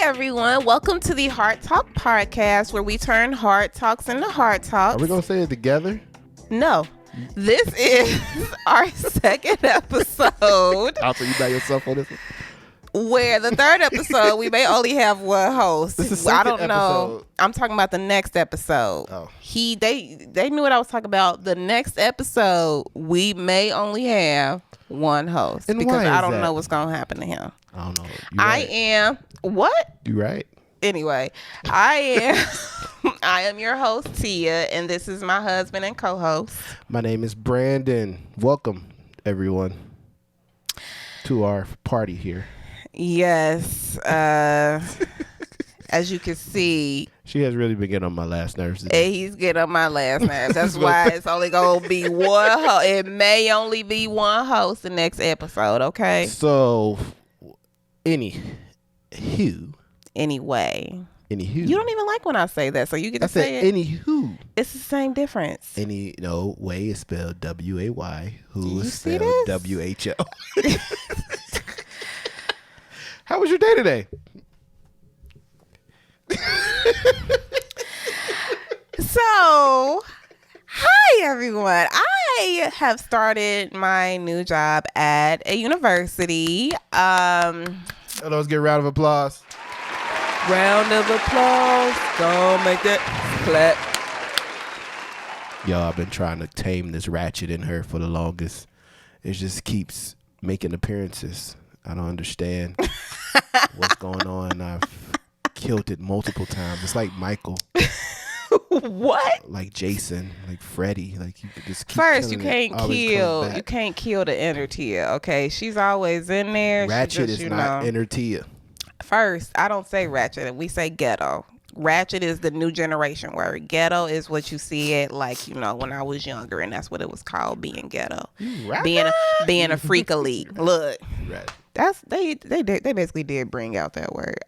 everyone. Welcome to the Heart Talk podcast, where we turn hard talks into hard talks. Are we going to say it together? No. This is our second episode. Also, you by yourself on this one? Where the third episode, we may only have one host. This is I don't second know. episode. I'm talking about the next episode. Oh. They knew what I was talking about. The next episode, we may only have one host. And because why is I don't that? know what's going to happen to him. I don't know. I am... What? You right. Anyway, I am your host, Tia, and this is my husband and co-host. My name is Brandon. Welcome, everyone, to our party here. Yes. As you can see, She has really been getting on my last nerves today. he's getting on my last nerves. That's why it's only going to be one host. It may only be one host the next episode, okay? So, anywho. Anyway. Anywho. You don't even like when I say that, so you get to I say said it. anywho. It's the same difference. No, way is spelled W-A-Y. Who You is see spelled this? W-H-O. How was your day today? So, hi everyone. I have started my new job at a university. Let's get a round of applause. Round of applause. Don't make that clap. Yo, I've been trying to tame this ratchet in her for the longest. It just keeps making appearances. I don't understand what's going on. I've killed it multiple times. It's like Michael, What? like Jason, like Freddy. Like you could just keep First, you killing it, can't always comes kill. back. You can't kill the inner Tia. Okay, she's always in there. She Ratchet just, is not inner Tia. First, I don't say ratchet. We say ghetto. Ratchet is the new generation word. Ghetto is what you see it like, when I was younger, and that's what it was called, being ghetto. Right. Being a freak elite. Look, Right. that's they basically did bring out that word.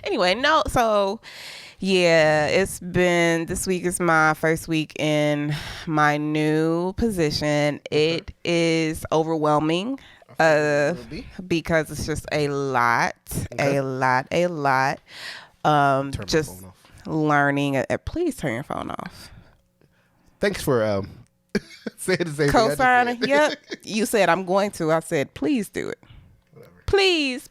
Anyway, no, so yeah, this week is my first week in my new position. It is overwhelming. Because it's just a lot. Turn my Just phone off. learning. Please turn your phone off. Thanks for saying the same Co-signing. thing. I just Yep. You said I'm going to. I said please do it. Whatever. Please.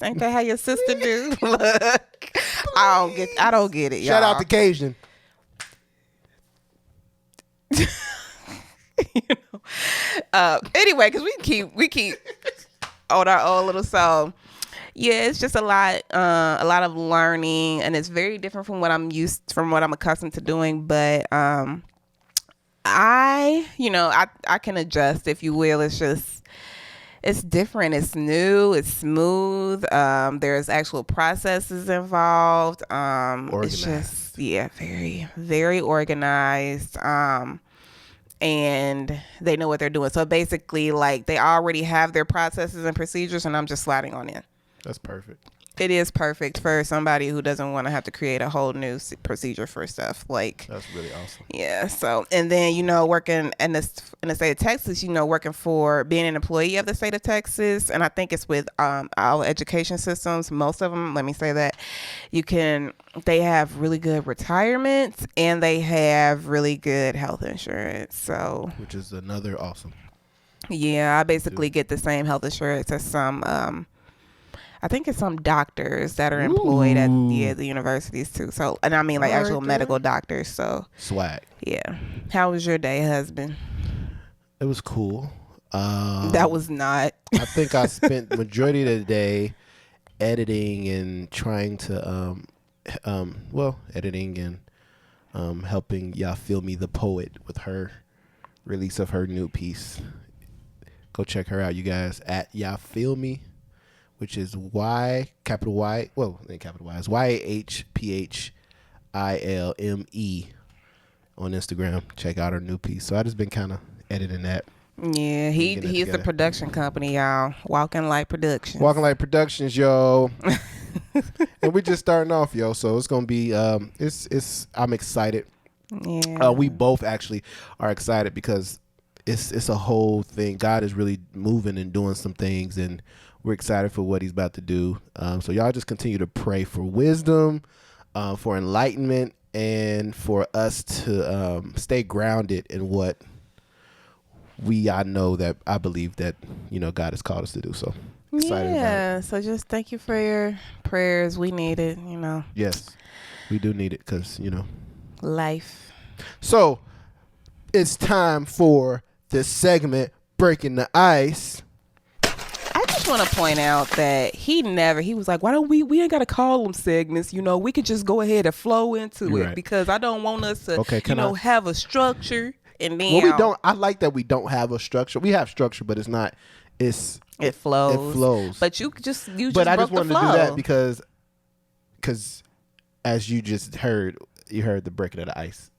Ain't that how your sister do? Look, I don't get it, y'all. Shout out to Cajun. Anyway, because we keep on our own little song. Yeah, it's just a lot of learning, and it's very different from what I'm accustomed to doing. But I can adjust, if you will. It's different. It's new. It's smooth. There's actual processes involved. It's just very, very organized. And they know what they're doing. So basically, like, they already have their processes and procedures, and I'm just sliding on in. That's perfect. It is perfect for somebody who doesn't want to have to create a whole new procedure for stuff. Like, That's really awesome. yeah. So, and then, working in the state of Texas, working for being an employee of the state of Texas. And I think it's with our education systems. Most of them, let me say that, they have really good retirements, and they have really good health insurance. So, Which is another awesome. yeah, I basically get the same health insurance as some, I think it's some doctors that are employed at the universities too. So, and I mean like actual medical doctors. So, Swag. yeah. How was your day, husband? It was cool. That was not. I think I spent majority of the day editing and trying to, editing and helping Y'all Feel Me the Poet with her release of her new piece. Go check her out, you guys, at Y'all Feel Me, which is Y, capital Y, well, ain't capital Y, it's YHPHILME on Instagram. Check out her new piece. So I just been kind of editing that. Yeah, he's the production company, y'all. Walking Light Productions. Walking Light Productions, yo. And we just starting off, yo. So it's gonna be I'm excited. Yeah. We both actually are excited because it's a whole thing. God is really moving and doing some things, and We're excited for what he's about to do. So y'all just continue to pray for wisdom, for enlightenment, and for us to stay grounded in what I believe that, God has called us to do. So excited about it. So just thank you for your prayers. We need it, Yes, we do need it because, life. So it's time for this segment, Breaking the Ice. I just want to point out that he was like, why don't we ain't got to call them segments, we could just go ahead and flow into it, because I don't want us to, have a structure. And then we don't. I like that we don't have a structure. We have structure, but it flows. It flows. But you But I just broke wanted the to do flow. that because as you just heard, the breaking of the ice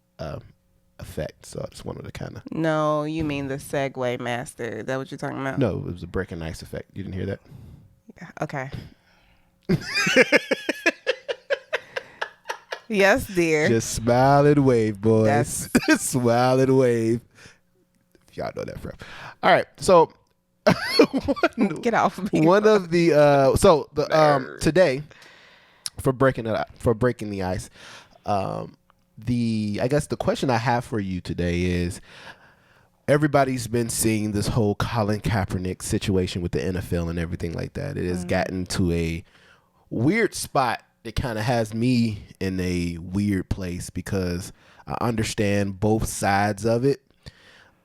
effect. So I just wanted to kind of. No, you mean the Segway Master? Is that what you're talking about? No, it was a breaking ice effect. You didn't hear that? Okay. Yes, dear. Just smile and wave, boys. Smile and wave. Y'all know that forever. All right, so get off of me. One of the today for breaking the ice. I guess the question I have for you today is, everybody's been seeing this whole Colin Kaepernick situation with the NFL and everything like that. It has gotten to a weird spot. It kind of has me in a weird place because I understand both sides of it,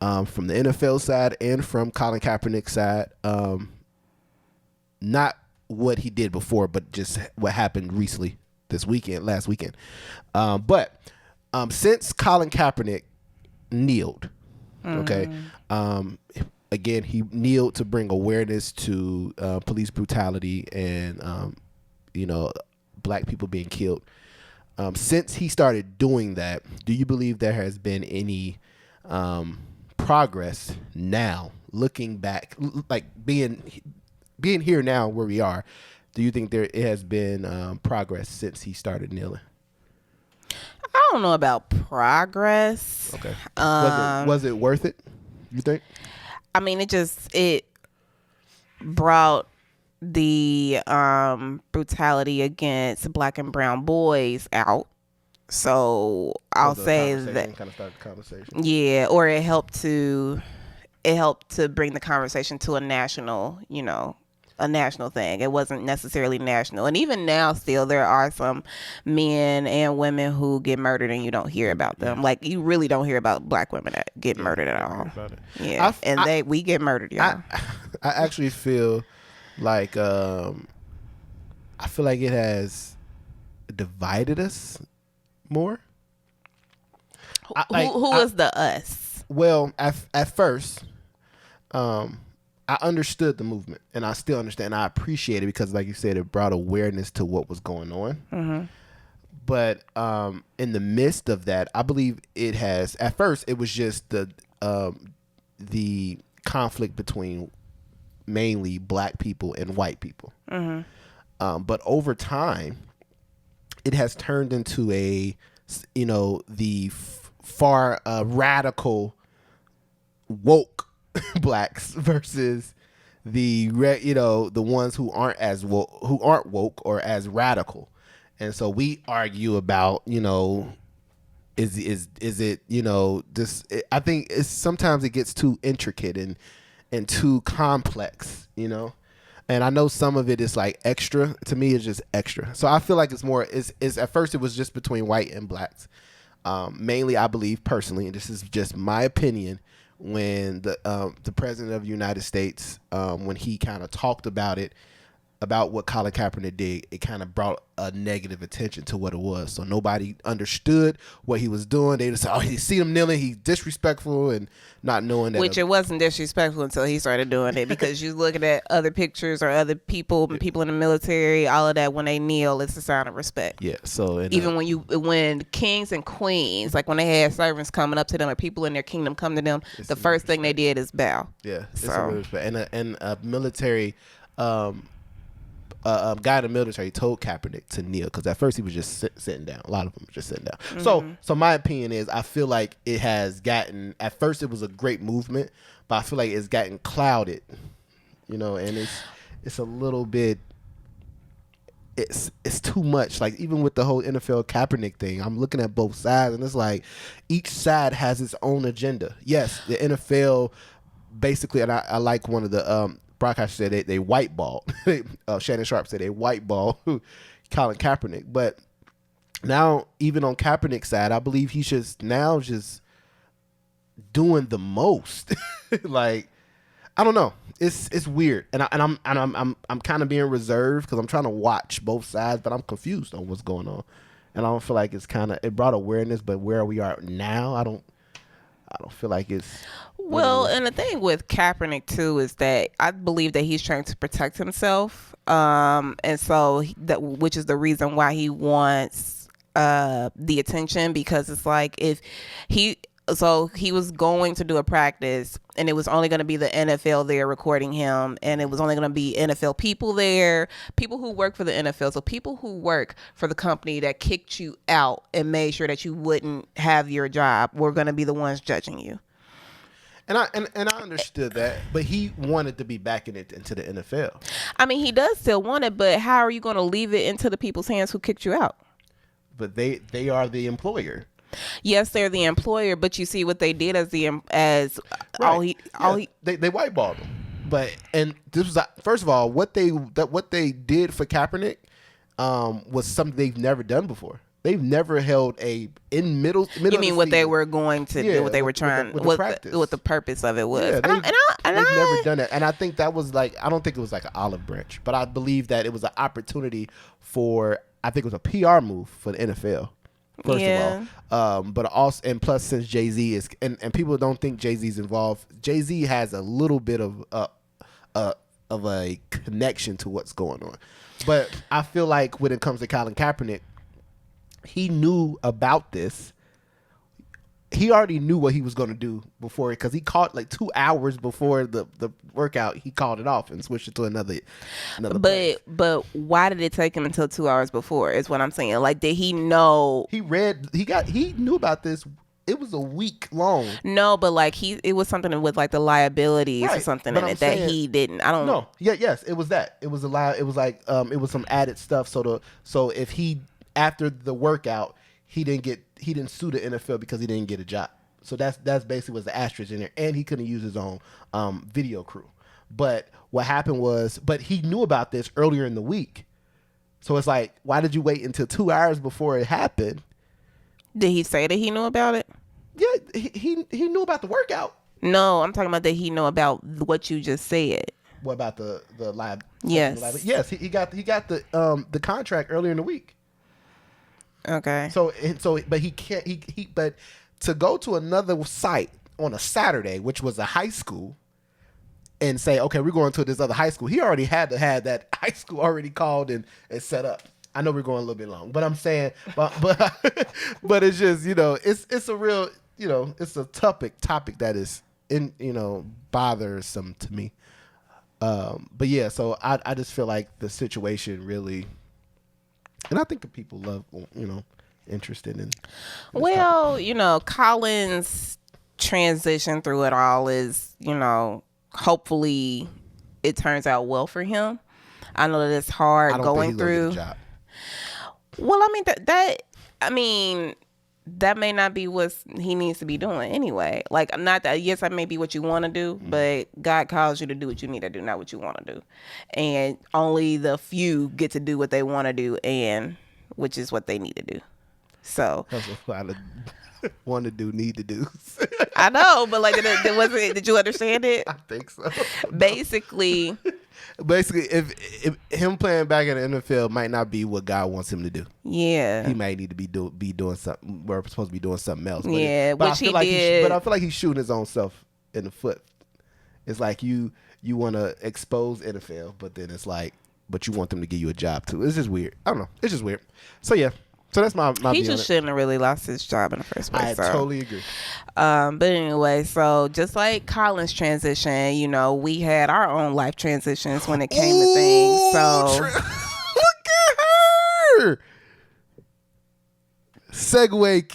from the NFL side and from Colin Kaepernick's side. Not what he did before, but just what happened recently last weekend. But since Colin Kaepernick kneeled, again, he kneeled to bring awareness to police brutality and, black people being killed. Since he started doing that, do you believe there has been any progress now, looking back, like being here now where we are? Do you think it has been progress since he started kneeling? I don't know about progress. Okay. Was it worth it, you think? I mean, it brought the brutality against black and brown boys out. So I'll say that kind of started the conversation. Yeah, or it helped to bring the conversation to a national thing. It wasn't necessarily national. And even now still there are some men and women who get murdered and you don't hear about them. Like, you really don't hear about black women that get murdered at all. Yeah. We get murdered, y'all. I actually feel like it has divided us more. Who is the us? Well, at first, I understood the movement, and I still understand. I appreciate it because, like you said, it brought awareness to what was going on. Mm-hmm. But in the midst of that, I believe it has. At first, it was just the conflict between mainly black people and white people. Mm-hmm. But over time, it has turned into the far radical woke blacks versus the ones who aren't as woke, or as radical. And so we argue about, is it, this, I think sometimes it gets too intricate and too complex, and I know some of it is like extra. To me, it's just extra. So I feel like it's at first it was just between white and blacks. Mainly, I believe personally, and this is just my opinion, when the president of the United States, when he kind of talked about what Colin Kaepernick did, it kind of brought a negative attention to what it was. So nobody understood what he was doing. They just said, you see him kneeling, he's disrespectful, and not knowing that. Which it wasn't disrespectful until he started doing it, because you looking at other pictures or other people in the military, all of that, when they kneel, it's a sign of respect. Yeah. So even when kings and queens, like when they had servants coming up to them or people in their kingdom come to them, the first thing they did is bow. Yeah. It's a real respect. And a military. A guy in the military told Kaepernick to kneel, because at first he was just sitting down. A lot of them were just sitting down. Mm-hmm. So my opinion is, I feel like it has gotten, at first it was a great movement, but I feel like it's gotten clouded, and it's a little bit. It's too much. Like even with the whole NFL Kaepernick thing, I'm looking at both sides, and it's like each side has its own agenda. Yes, the NFL basically, and I like one of the broadcasters said they whiteball. Shannon Sharp said they whiteball Colin Kaepernick, but now even on Kaepernick's side, I believe he's just doing the most. Like I don't know. It's weird, and I'm kind of being reserved because I'm trying to watch both sides, but I'm confused on what's going on, and I don't feel like it brought awareness, but where we are now, I don't feel like it's well. And the thing with Kaepernick too is that I believe that he's trying to protect himself, and so which is the reason why he wants the attention, because it's like if he. So he was going to do a practice, and it was only going to be the NFL there recording him, and it was only going to be NFL people there, people who work for the NFL. So people who work for the company that kicked you out and made sure that you wouldn't have your job were going to be the ones judging you. And I understood that, but he wanted to be back into the NFL. I mean, he does still want it, but how are you going to leave it into the people's hands who kicked you out? But they are the employer. Yes, they're the employer, but you see what they did as they whiteballed him. But and this was first of all what they did for Kaepernick was something they've never done before. They've never held in middle. You mean what they were going to do? What they were trying? What the purpose of it was? Yeah, they've never done it, and I think that was like I don't think it was like an olive branch, but I believe that it was an opportunity for I think it was a PR move for the NFL. First of all, but also, and plus, since Jay-Z is, and people don't think Jay-Z's involved. Jay-Z has a little bit of a connection to what's going on, but I feel like when it comes to Colin Kaepernick, he knew about this. He already knew what he was going to do before, because he called like 2 hours before the workout. He called it off and switched it to another. But why did it take him until 2 hours before? Is what I'm saying. Like, did he know? He knew about this. It was a week long. No, but like it was something with like the liabilities or something in it that he didn't. I don't know. Yes, it was that. It was it was like it was some added stuff. So if he after the workout he didn't sue the NFL because he didn't get a job. So that's basically was the asterisk in there, and he couldn't use his own video crew. But what happened was, but he knew about this earlier in the week. So it's like, why did you wait until 2 hours before it happened? Did he say that he knew about it? Yeah, he knew about the workout. No, I'm talking about that he knew about what you just said. What about the lab? Yes. Yes, he got the contract earlier in the week. Okay. So, but he can't. But to go to another site on a Saturday, which was a high school, and say, okay, we're going to this other high school. He already had to have that high school already called and set up. I know we're going a little bit long, but I'm saying, but it's just, it's a real, it's a topic that is bothersome to me. But yeah, so I just feel like the situation really. And I think the people love, interested in. Well, Colin's transition through it all is, hopefully it turns out well for him. I know that it's hard going through. Well, I mean, that may not be what he needs to be doing anyway. Like, not that, yes, that may be what you want to do, but God calls you to do what you need to do, not what you want to do. And only the few get to do what they want to do, and which is what they need to do. So that's what a lot of want to do, need to do. I know, but like, did you understand it? I think so. Basically, if him playing back in the NFL might not be what God wants him to do. Yeah, he might need to be doing something. We're supposed to be doing something else. But which he did. But I feel like he's shooting his own self in the foot. It's like you want to expose NFL, but then it's like, but you want them to give you a job too. It's just weird. I don't know. It's just weird. So yeah. So that's my he just shouldn't have really lost his job in the first place. I totally agree. But anyway, so just like Colin's transition, we had our own life transitions when it came to things. So look at her. Sorry.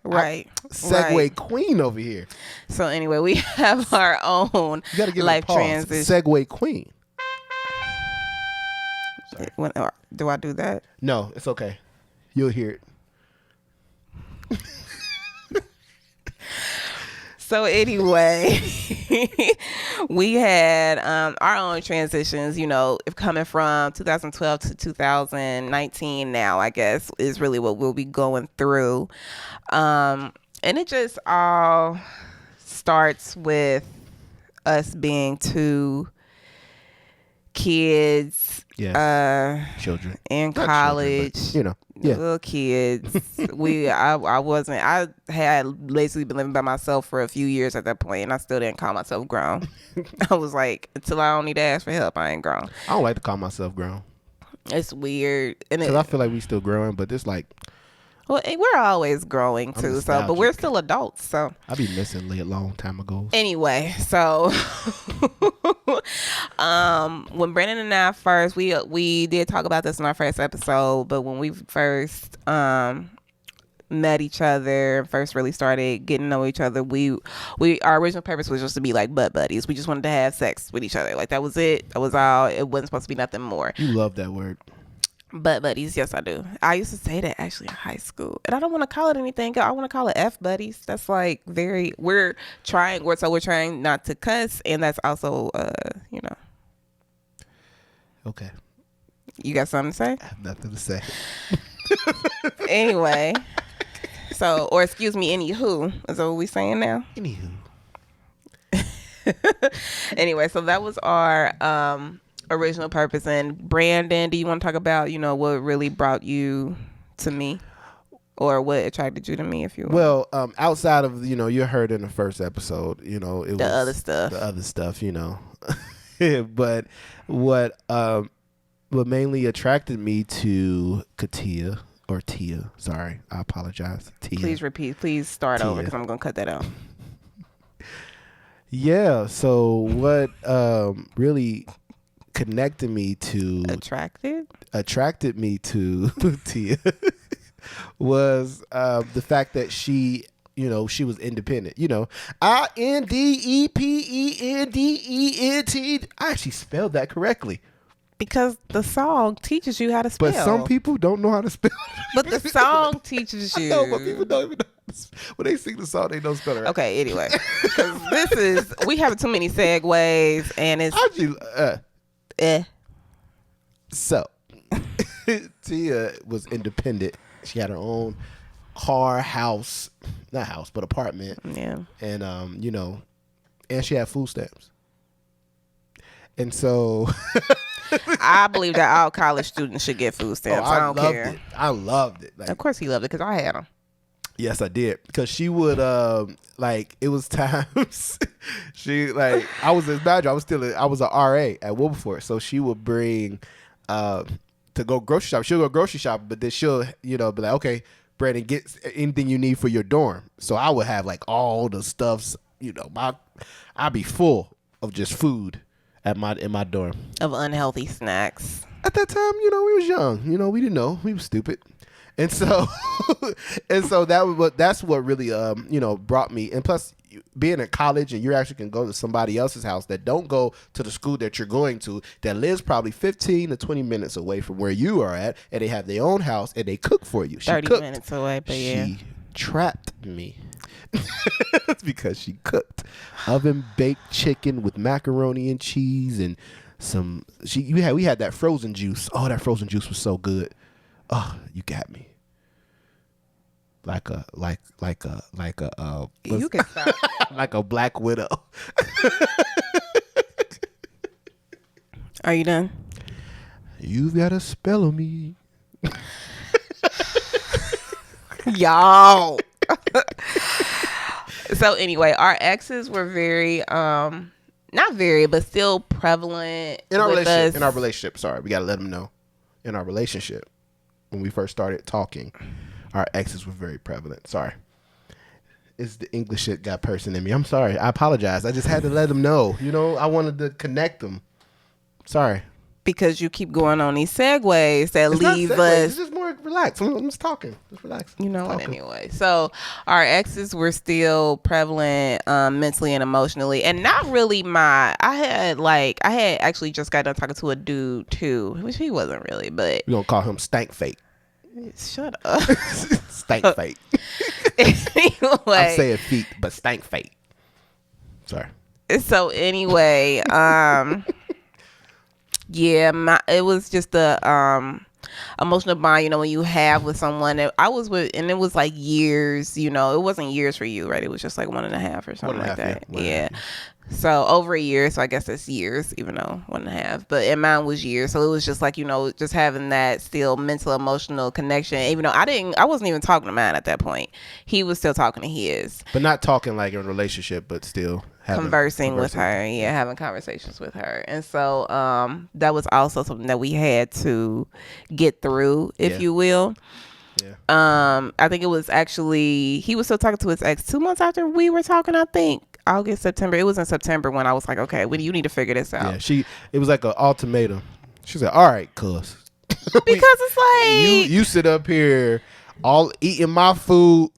Right. Segue queen over here. So anyway, we have our own you gotta give life a pause. transition. Segue queen. Sorry. Do I do that? No, it's okay. You'll hear it. So anyway, we had our own transitions, if coming from 2012 to 2019 now, I guess, is really what we'll be going through. And it just all starts with us being two kids, children in Not college, children, but, little kids. I had basically been living by myself for a few years at that point, and I still didn't call myself grown. I was like, until I don't need to ask for help, I ain't grown. I don't like to call myself grown It's weird, and because I feel like we still growing, but it's like, well, we're always growing too. So, but we're still adults. So I be missing a long time ago. Anyway, so when Brandon and I first, we did talk about this in our first episode, but when we first met each other, first really started getting to know each other, our original purpose was just to be like butt buddies. We just wanted to have sex with each other. Like that was it. That was all. It wasn't supposed to be nothing more. You love that word. Butt buddies, yes I do. I used to say that actually in high school, and I don't want to call it anything. I want to call it F buddies. That's like we're trying not to cuss, and that's also Okay. You got something to say? I have nothing to say. Anyway, so, or excuse me, anywho, is that what we saying now? Anywho. Anyway, so that was our original purpose. And Brandon, do you want to talk about what really brought you to me, or what attracted you to me, if you want? Well, outside of you heard in the first episode, it was the other stuff, but what mainly attracted me to Katia or Tia, sorry, I apologize, Tia. Please start over, because I'm gonna cut that out. Yeah, so what really attracted me to Tia was the fact that she was independent. INDEPENDENT. I actually spelled that correctly. Because the song teaches you how to spell. But some people don't know how to spell. But the song teaches you. I know, but people don't even know. When they sing the song, they don't spell it right. Okay, anyway. Because we have too many segues, and it's... So, Tia was independent. She had her own car, apartment. Yeah. And, and she had food stamps. And so... I believe that all college students should get food stamps. I don't care. I loved it. Like, of course he loved it, because I had them. Yes, I did. Because she would, it was times, I was an RA at Wilberforce. So she would bring, to go grocery shop. She'll go grocery shop, but then she'll, be like, okay, Brandon, get anything you need for your dorm. So I would have all the stuffs, I'd be full of just food in my dorm. Of unhealthy snacks. At that time, we was young. We didn't know. We was stupid. And so that's what really brought me. And plus, being in college and you actually can go to somebody else's house that don't go to the school that you're going to, that lives probably 15 to 20 minutes away from where you are at, and they have their own house and they cook for you. 30 minutes away, but yeah. She trapped me. It's because she cooked oven baked chicken with macaroni and cheese and we had that frozen juice. Oh, that frozen juice was so good. Oh, you got me. Like a you can stop. like a black widow. Are you done? You've got a spell on me. Y'all. So anyway, our exes were very not very, but still prevalent in our relationship. In our relationship, sorry, we gotta let them know. In our relationship, when we first started talking, our exes were very prevalent. Sorry, it's the English shit got person in me. I'm sorry. I apologize. I just had to let them know. I wanted to connect them. Sorry. Because you keep going on these segues that leave us. It's just more relax. I'm just talking. Just relax. You know what? Talking. Anyway, so our exes were still prevalent mentally and emotionally, and not really I had actually just got done talking to a dude too, which he wasn't really, but We gonna call him Stank Fate. shut up. Stank Fate. Anyway, I'm saying feet, but Stank Fate. Sorry. so anyway, yeah, it was just the emotional bond, when you have with someone that I was with, and it was like years, it wasn't years for you, right? It was just like 1.5 or something like that. Yeah. So over a year, so I guess it's years, even though 1.5, but in mine was years. So it was just like, just having that still mental, emotional connection, even though I wasn't even talking to mine at that point. He was still talking to his. But not talking like in a relationship, but still conversing with her. Yeah, having conversations with her. And so that was also something that we had to get through, if you will. Yeah. I think it was actually, he was still talking to his ex 2 months after we were talking, I think. August, September. It was in September when I was like, okay, you need to figure this out. Yeah, it was like an ultimatum. She said, all right, cuz. Because it's like you sit up here all eating my food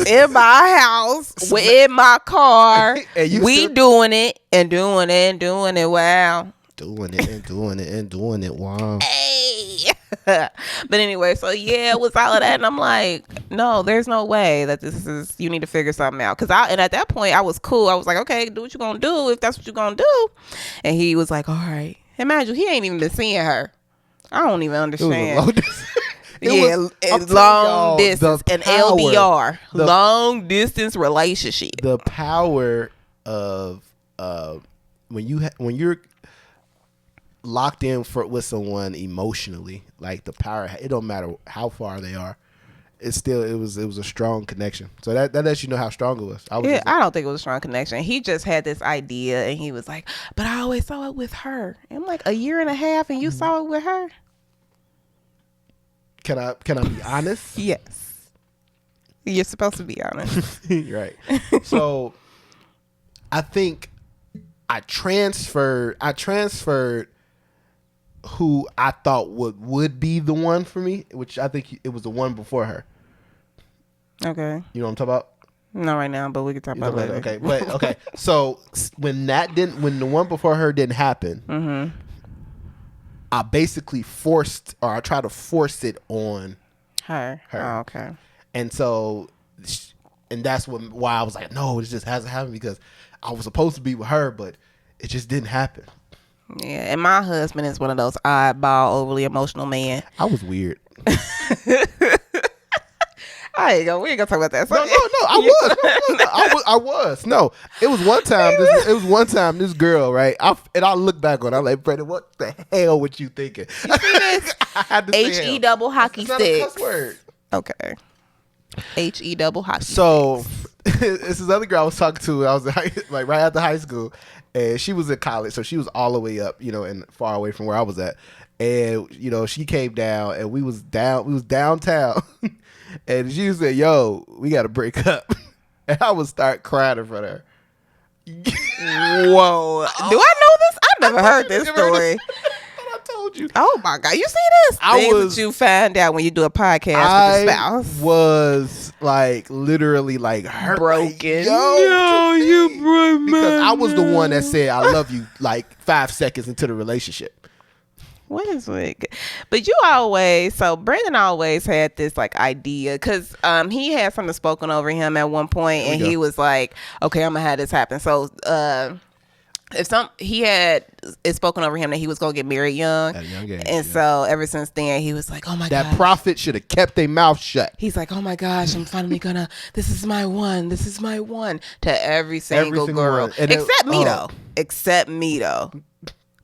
in my house, in my car. We doing it and doing it and doing it. Wow. Doing it and doing it and doing it. Wow. Hey. But anyway, so yeah, it was all of that, and I'm like, no, there's no way that you need to figure something out. And at that point I was cool. I was like, okay, do what you gonna do if that's what you're gonna do. And he was like, all right. Imagine he ain't even been seeing her. I don't even understand. Long distance, an LDR, long distance relationship. The power of when you're locked in with someone emotionally, like the power, it don't matter how far they are. It was a strong connection. So that lets you know how strong it was. I don't think it was a strong connection. He just had this idea, and he was like, "But I always saw it with her." And I'm like, 1.5 years, and you saw it with her. Can I be honest? Yes. You're supposed to be honest. Right. So I think I transferred who I thought would be the one for me, which I think it was the one before her. Okay. You know what I'm talking about? Not right now, but we can talk about it later. Okay. So when the one before her didn't happen, mm-hmm. I basically I tried to force it on her. Oh, okay. And so, and that's why I was like, no, it just hasn't happened, because I was supposed to be with her, but it just didn't happen. Yeah, and my husband is one of those oddball, overly emotional men. I was weird. We ain't gonna talk about that. So, I was. No, it was one time. This girl, right? I look back on it, I'm like, Brandon, what the hell were you thinking? You see this? I had to say HE double hockey sticks. sticks. Not a cuss word. Okay. HE double hockey. So this is other girl I was talking to. I was like right after high school, and she was in college, so she was all the way up, and far away from where I was at. And she came down, and we was downtown, and she said, "Yo, we got to break up," and I would start crying in front of her. Whoa! Do I know this? I've never heard this story. I told you. Oh my God! You see this? Things that you find out when you do a podcast with your spouse. Was like literally like hurt, broken. Yo, you broke me. Because I was the one that said I love you like 5 seconds into the relationship. What is it? But Brandon always had this like idea, because he had something spoken over him at one point, and he was like, okay, I'm gonna have this happen. So he had it spoken over him that he was gonna get married young, at a young age, and so ever since then he was like, oh my god, that prophet should have kept their mouth shut. He's like, oh my gosh, I'm finally gonna, this is my one to every single girl, except me though.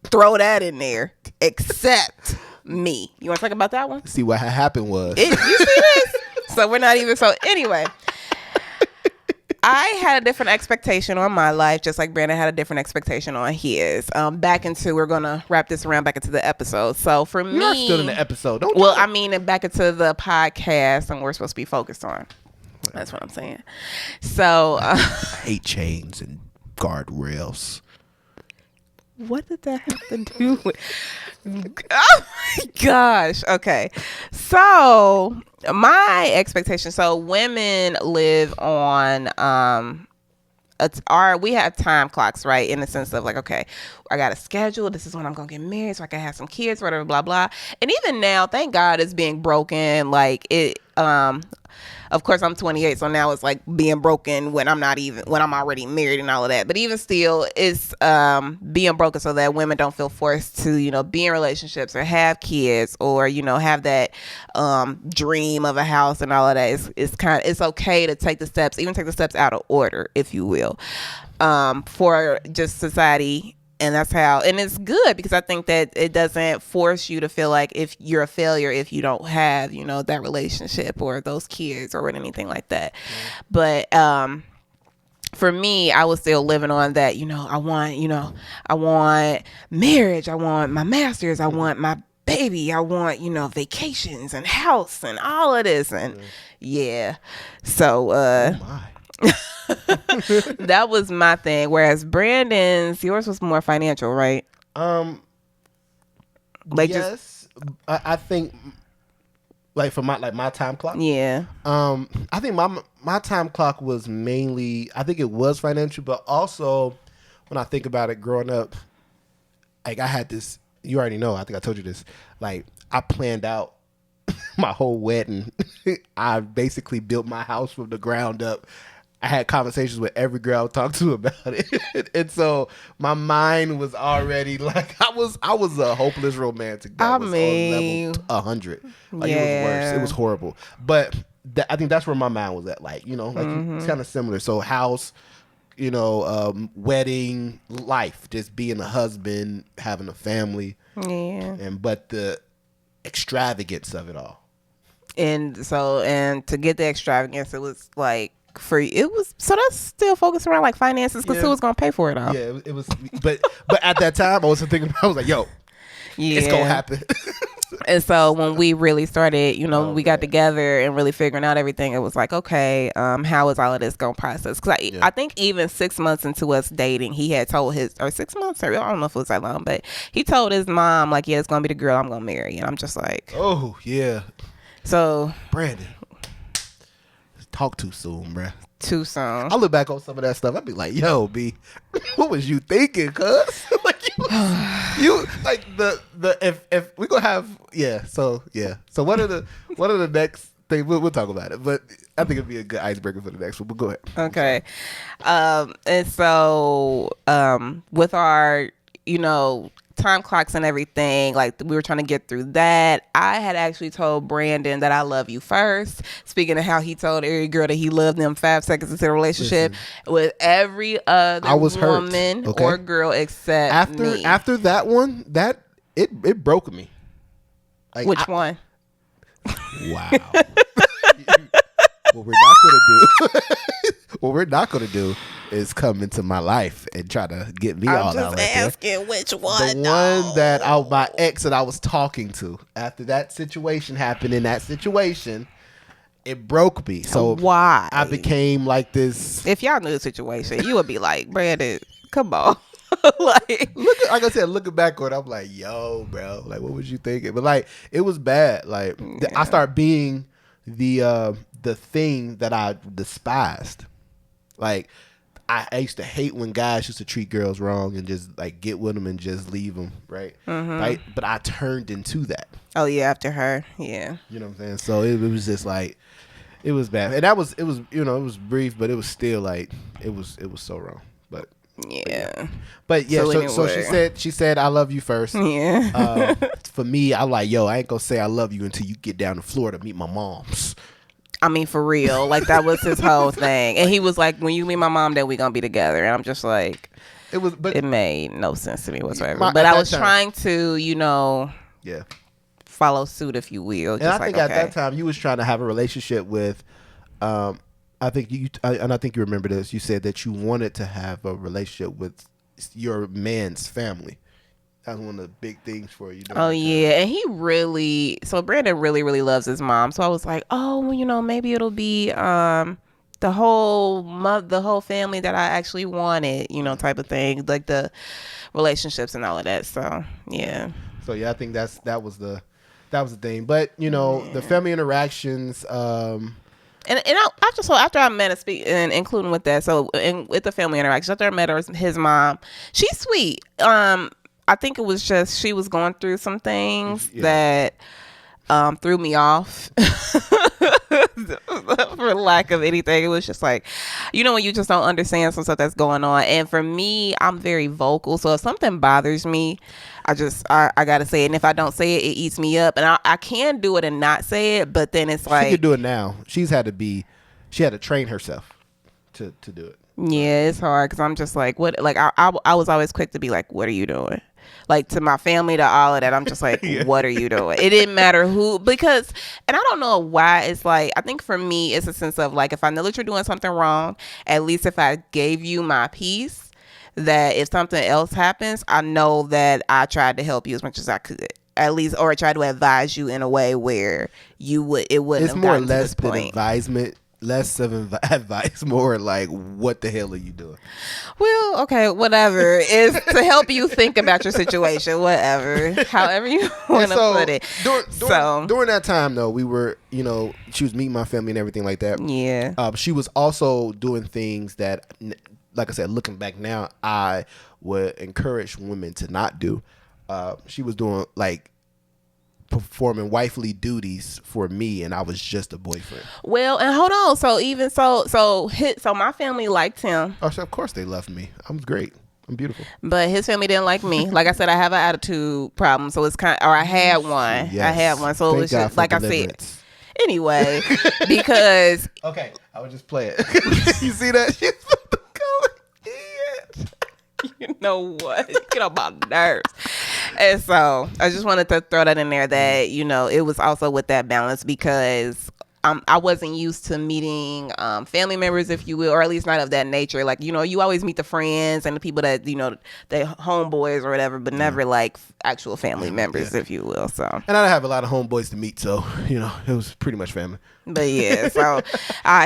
Throw that in there. Except me. You want to talk about that one? See, what happened was. You see this? So we're not even. So anyway, I had a different expectation on my life, just like Brandon had a different expectation on his. We're going to wrap this around back into the episode. So for me. You're still in the episode. Back into the podcast, and we're supposed to be focused on. That's what I'm saying. So. I hate chains and guardrails. What did that have to do with? Oh my gosh. Okay. So my expectation. So women live on we have time clocks, right? In the sense of like, okay, I got a schedule. This is when I'm gonna get married, so I can have some kids, whatever, blah blah. And even now, thank God, it's being broken. Like it. Of course, I'm 28, so now it's like being broken when I'm already married and all of that. But even still, it's being broken so that women don't feel forced to, be in relationships or have kids or, have that dream of a house and all of that. It's okay to take the steps out of order, if you will, for just society. And that's how, and it's good because I think that it doesn't force you to feel like if you're a failure if you don't have, that relationship or those kids or anything like that. But for me, I was still living on that, I want marriage, I want my master's, I want my baby, I want, vacations and house and all of this. And yeah. So, Oh my. that was my thing. Whereas yours was more financial, right? Yes, I think like for my time clock. Yeah. I think my time clock was mainly. I think it was financial, but also when I think about it, growing up, like I had this. You already know. I think I told you this. Like I planned out my whole wedding. I basically built my house from the ground up. I had conversations with every girl I talked to about it. And so my mind was already like, I was a hopeless romantic. That was on level 100. Like it was worse. It was horrible. But I think that's where my mind was at. Like, it's kind of similar. So house, wedding, life, just being a husband, having a family. Yeah. But the extravagance of it all. And to get the extravagance, it was like, so that's still focused around like finances because who was gonna pay for it all? Yeah, it was. But at that time, I was thinking. I was like, "Yo, it's gonna happen." And so when we really started, when we got together and really figuring out everything, it was like, okay, how is all of this gonna process? Because I think even 6 months into us dating, he had told or 6 months, or I don't know if it was that long, but he told his mom like, yeah, it's gonna be the girl I'm gonna marry, and I'm just like, oh yeah. So Brandon. Talk too soon, bruh. Too soon. I look back on some of that stuff. I'd be like, "Yo, B, what was you thinking, cuz?" Like you like the if we gonna have So what are the next thing? We'll talk about it, but I think it'd be a good icebreaker for the next one. But go ahead. Okay, and so with our time clocks and everything, like we were trying to get through that. I had actually told Brandon that I love you first. Speaking of how he told every girl that he loved them 5 seconds into the relationship. Listen, with every other woman or girl except me. After that one, that it broke me. Like, which one? Wow. What we're not gonna do is come into my life and try to get me all out. I'm just asking which one. The one that my ex that I was talking to. After that situation happened in that situation, it broke me. So why? I became like this. If y'all knew the situation, you would be like, Brandon, come on. like I said, looking back on it, I'm like, yo, bro, like what was you thinking? But like it was bad. Like I started being the thing that I despised. Like I used to hate when guys used to treat girls wrong and just like get with them and just leave them, right? Right. But I turned into that. Oh yeah, after her, yeah. You know what I'm saying? So it was just like it was bad, and it was brief, but it was still like it was so wrong. But she said I love you first. Yeah. For me, I like, yo, I ain't gonna say I love you until you get down to Florida to meet my moms. I mean, for real. Like, that was his whole thing. And he was like, when you meet my mom, then we gonna be together. And I'm just like, it made no sense to me whatsoever. But I was trying to, follow suit, if you will. And I think at that time, you was trying to have a relationship with, I think you remember this. You said that you wanted to have a relationship with your man's family. That was one of the big things for you. Oh yeah, and Brandon really, really loves his mom. So I was like, oh, well, maybe it'll be the whole family that I actually wanted, type of thing, like the relationships and all of that. So yeah. So yeah, I think that was the That was the thing. But you know, the family interactions. And after I met and including with that, so with the family interaction, after I met his mom, she's sweet. I think it was just she was going through some things that threw me off. For lack of anything, it was just like, you know, when you just don't understand some stuff that's going on. And for me, I'm very vocal, so if something bothers me, I gotta say it. And if I don't say it, it eats me up. And I can do it and not say it, but then it's like, she could do it now. She had to train herself to do it. Yeah, it's hard because I'm just like, what? Like I was always quick to be like, what are you doing? Like to my family, to all of that, I'm just like, what are you doing? It didn't matter who, because, and I don't know why. It's like, I think for me, it's a sense of like, if I know that you're doing something wrong, at least if I gave you my piece, that if something else happens, I know that I tried to help you as much as I could. At least, or try to advise you in a way where it wouldn't It's have more or gotten to less this than point. advisement. Less of advice, more like, what the hell are you doing? Well, okay, whatever. Is to help you think about your situation, whatever. However you want to put it. During that time, though, we were, you know, she was meeting my family and everything like that. Yeah. She was also doing things that, like I said, looking back now, I would encourage women to not do. She was doing, like, performing wifely duties for me, and I was just a boyfriend. Well, and hold on. So even so my family liked him. Oh, so of course they loved me. I'm great. I'm beautiful. But his family didn't like me. Like I said, I have an attitude problem, so it's I had one. Yes. I had one. So Thank it was God just for like deliverance. I said. Anyway, because okay, I would just play it. You see that? She's about to go in. you know what? Get on my nerves. And so I just wanted to throw that in there that, you know, it was also with that balance because I wasn't used to meeting family members, if you will, or at least not of that nature. Like, you know, you always meet the friends and the people that, you know, the homeboys or whatever, but never like actual family members, if you will. So, and I don't have a lot of homeboys to meet, so, you know, it was pretty much family. But yeah, so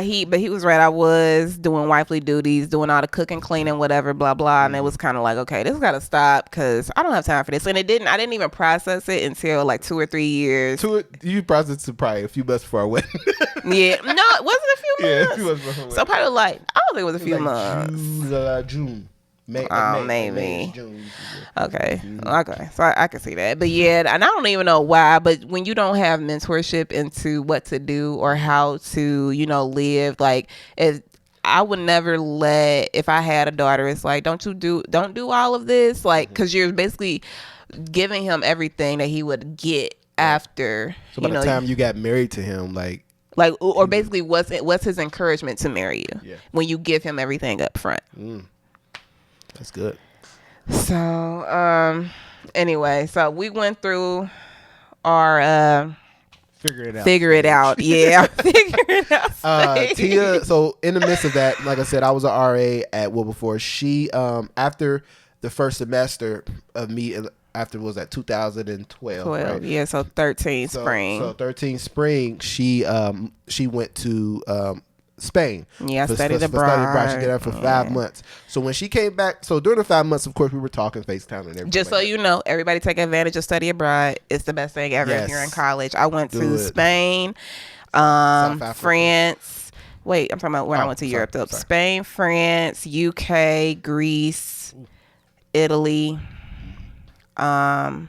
he was right. I was doing wifely duties, doing all the cooking, cleaning, whatever, blah blah, and it was kind of like, okay, this got to stop because I don't have time for this. And I didn't even process it until like 2 or 3 years. You processed it probably a few months before I went. Yeah, no, it wasn't a few months. Yeah, a few months before I went. So probably like, I don't think it was a few months. June. May, maybe. June. Okay. Okay. So I can see that. But yeah, and I don't even know why, but when you don't have mentorship into what to do or how to, you know, live, like I would never if I had a daughter, it's like, don't do all of this. Like, cause you're basically giving him everything that he would get after. So by the time you got married to him, like, or basically what's his encouragement to marry you when you give him everything up front. That's good. So, anyway, so we went through our Figure it out. Yeah. Figure it out. Tia, so in the midst of that, like I said, I was an RA at Wilberforce. She, after the first semester of me, after was that 2012? Right? Yeah, so 13 spring. So 13 spring, she went to Spain. Yeah, studied abroad. She did that for 5 months. So when she came back, so during the 5 months, of course, we were talking FaceTime and everything. Just so you know, everybody take advantage of study abroad. It's the best thing ever if you're in college. I went to Spain, France. Wait, I'm talking about when I went to Europe. Though. Spain, France, UK, Greece, Italy. I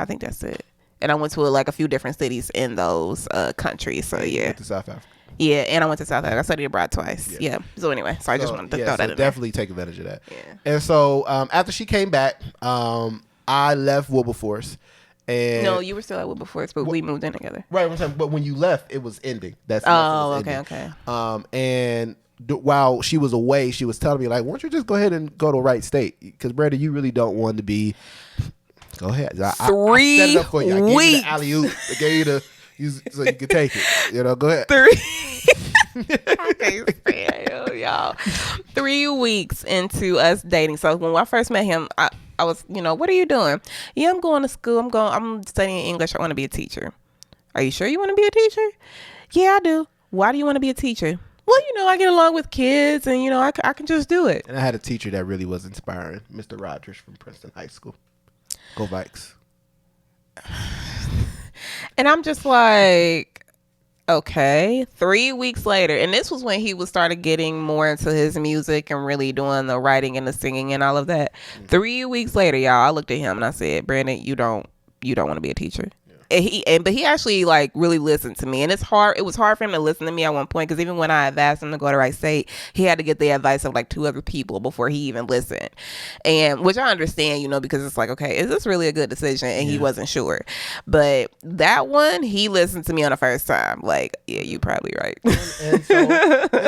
think that's it. And I went to like a few different cities in those countries. So yeah. To South Africa. Yeah, and I went to South Africa. I studied abroad twice. Yeah. So anyway, so I just wanted to throw that in there. Definitely take advantage of that. Yeah. And so after she came back, I left Wilberforce. And no, you were still at Wilberforce, but we moved in together. Right, but when you left, it was ending. Okay. And while she was away, she was telling me like, "Why don't you just go ahead and go to Wright State? Because Brandon, you really don't want to be." Go ahead. I set it up for you. I gave you the alley-oop. I gave you so you could take it. You know, go ahead. 3. I can't stand y'all. 3 weeks into us dating. So when I first met him, I was, you know, what are you doing? Yeah, I'm going to school. I'm studying English. I want to be a teacher. Are you sure you want to be a teacher? Yeah, I do. Why do you want to be a teacher? Well, you know, I get along with kids and, you know, I can just do it. And I had a teacher that really was inspiring, Mr. Rogers from Princeton High School. Go Vikes. And I'm just like, okay. 3 weeks later, and this was when he was started getting more into his music and really doing the writing and the singing and all of that. 3 weeks later, y'all, I looked at him and I said, Brandon, you don't want to be a teacher. But he actually like really listened to me, and it was hard for him to listen to me at one point, because even when I had asked him to go to Wright State, he had to get the advice of like 2 other people before he even listened, and which I understand, because it's like, okay, is this really a good decision? And he wasn't sure, but that one, he listened to me on the first time, like, yeah, you probably right. and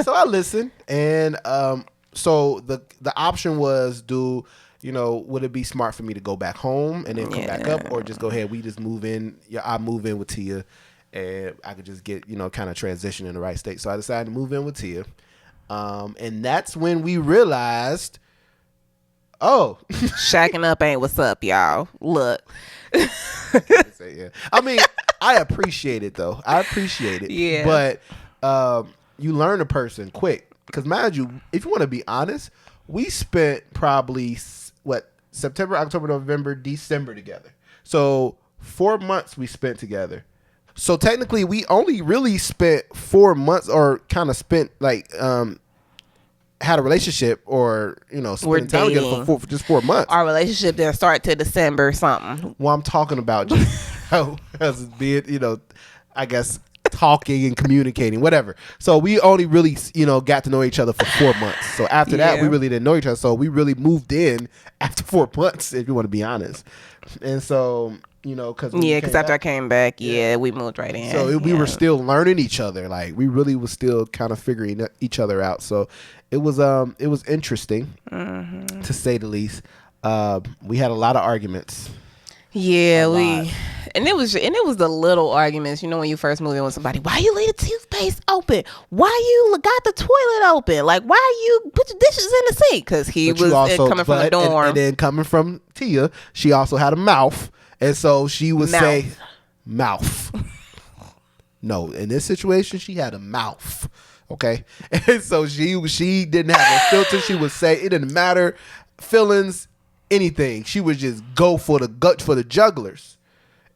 so I listened, and so the option was, would it be smart for me to go back home and then come back up, or just go ahead, we just move in? I move in with Tia, and I could just get, kind of transition in the Wright State. So I decided to move in with Tia. And that's when we realized, shacking up ain't what's up, y'all. Look. I mean, I appreciate it though. I appreciate it. Yeah. But you learn a person quick. Because mind you, if you want to be honest, we spent probably September, October, November, December together. So 4 months we spent together. So technically we only really spent 4 months, or kind of spent like had a relationship, or spending time together for just 4 months. Our relationship didn't start to December or something. Well, I'm talking about just how us being, I guess, talking and communicating, whatever. So we only really, got to know each other for 4 months. So after that, we really didn't know each other. So we really moved in after 4 months, if you want to be honest. And so, because after I came back, we moved right in. So we were still learning each other. Like, we really was still kind of figuring each other out. So it was interesting, to say the least. We had a lot of arguments. Yeah, and it was the little arguments, when you first move in with somebody. Why you leave the toothpaste open? Why you got the toilet open? Like, why you put your dishes in the sink? Because he was coming from the dorm. And then coming from Tia, she also had a mouth. And so she would say, mouth. No, in this situation, she had a mouth. Okay? And so she didn't have a filter. She would say, it didn't matter. Feelings, anything. She would just go for the jugglers.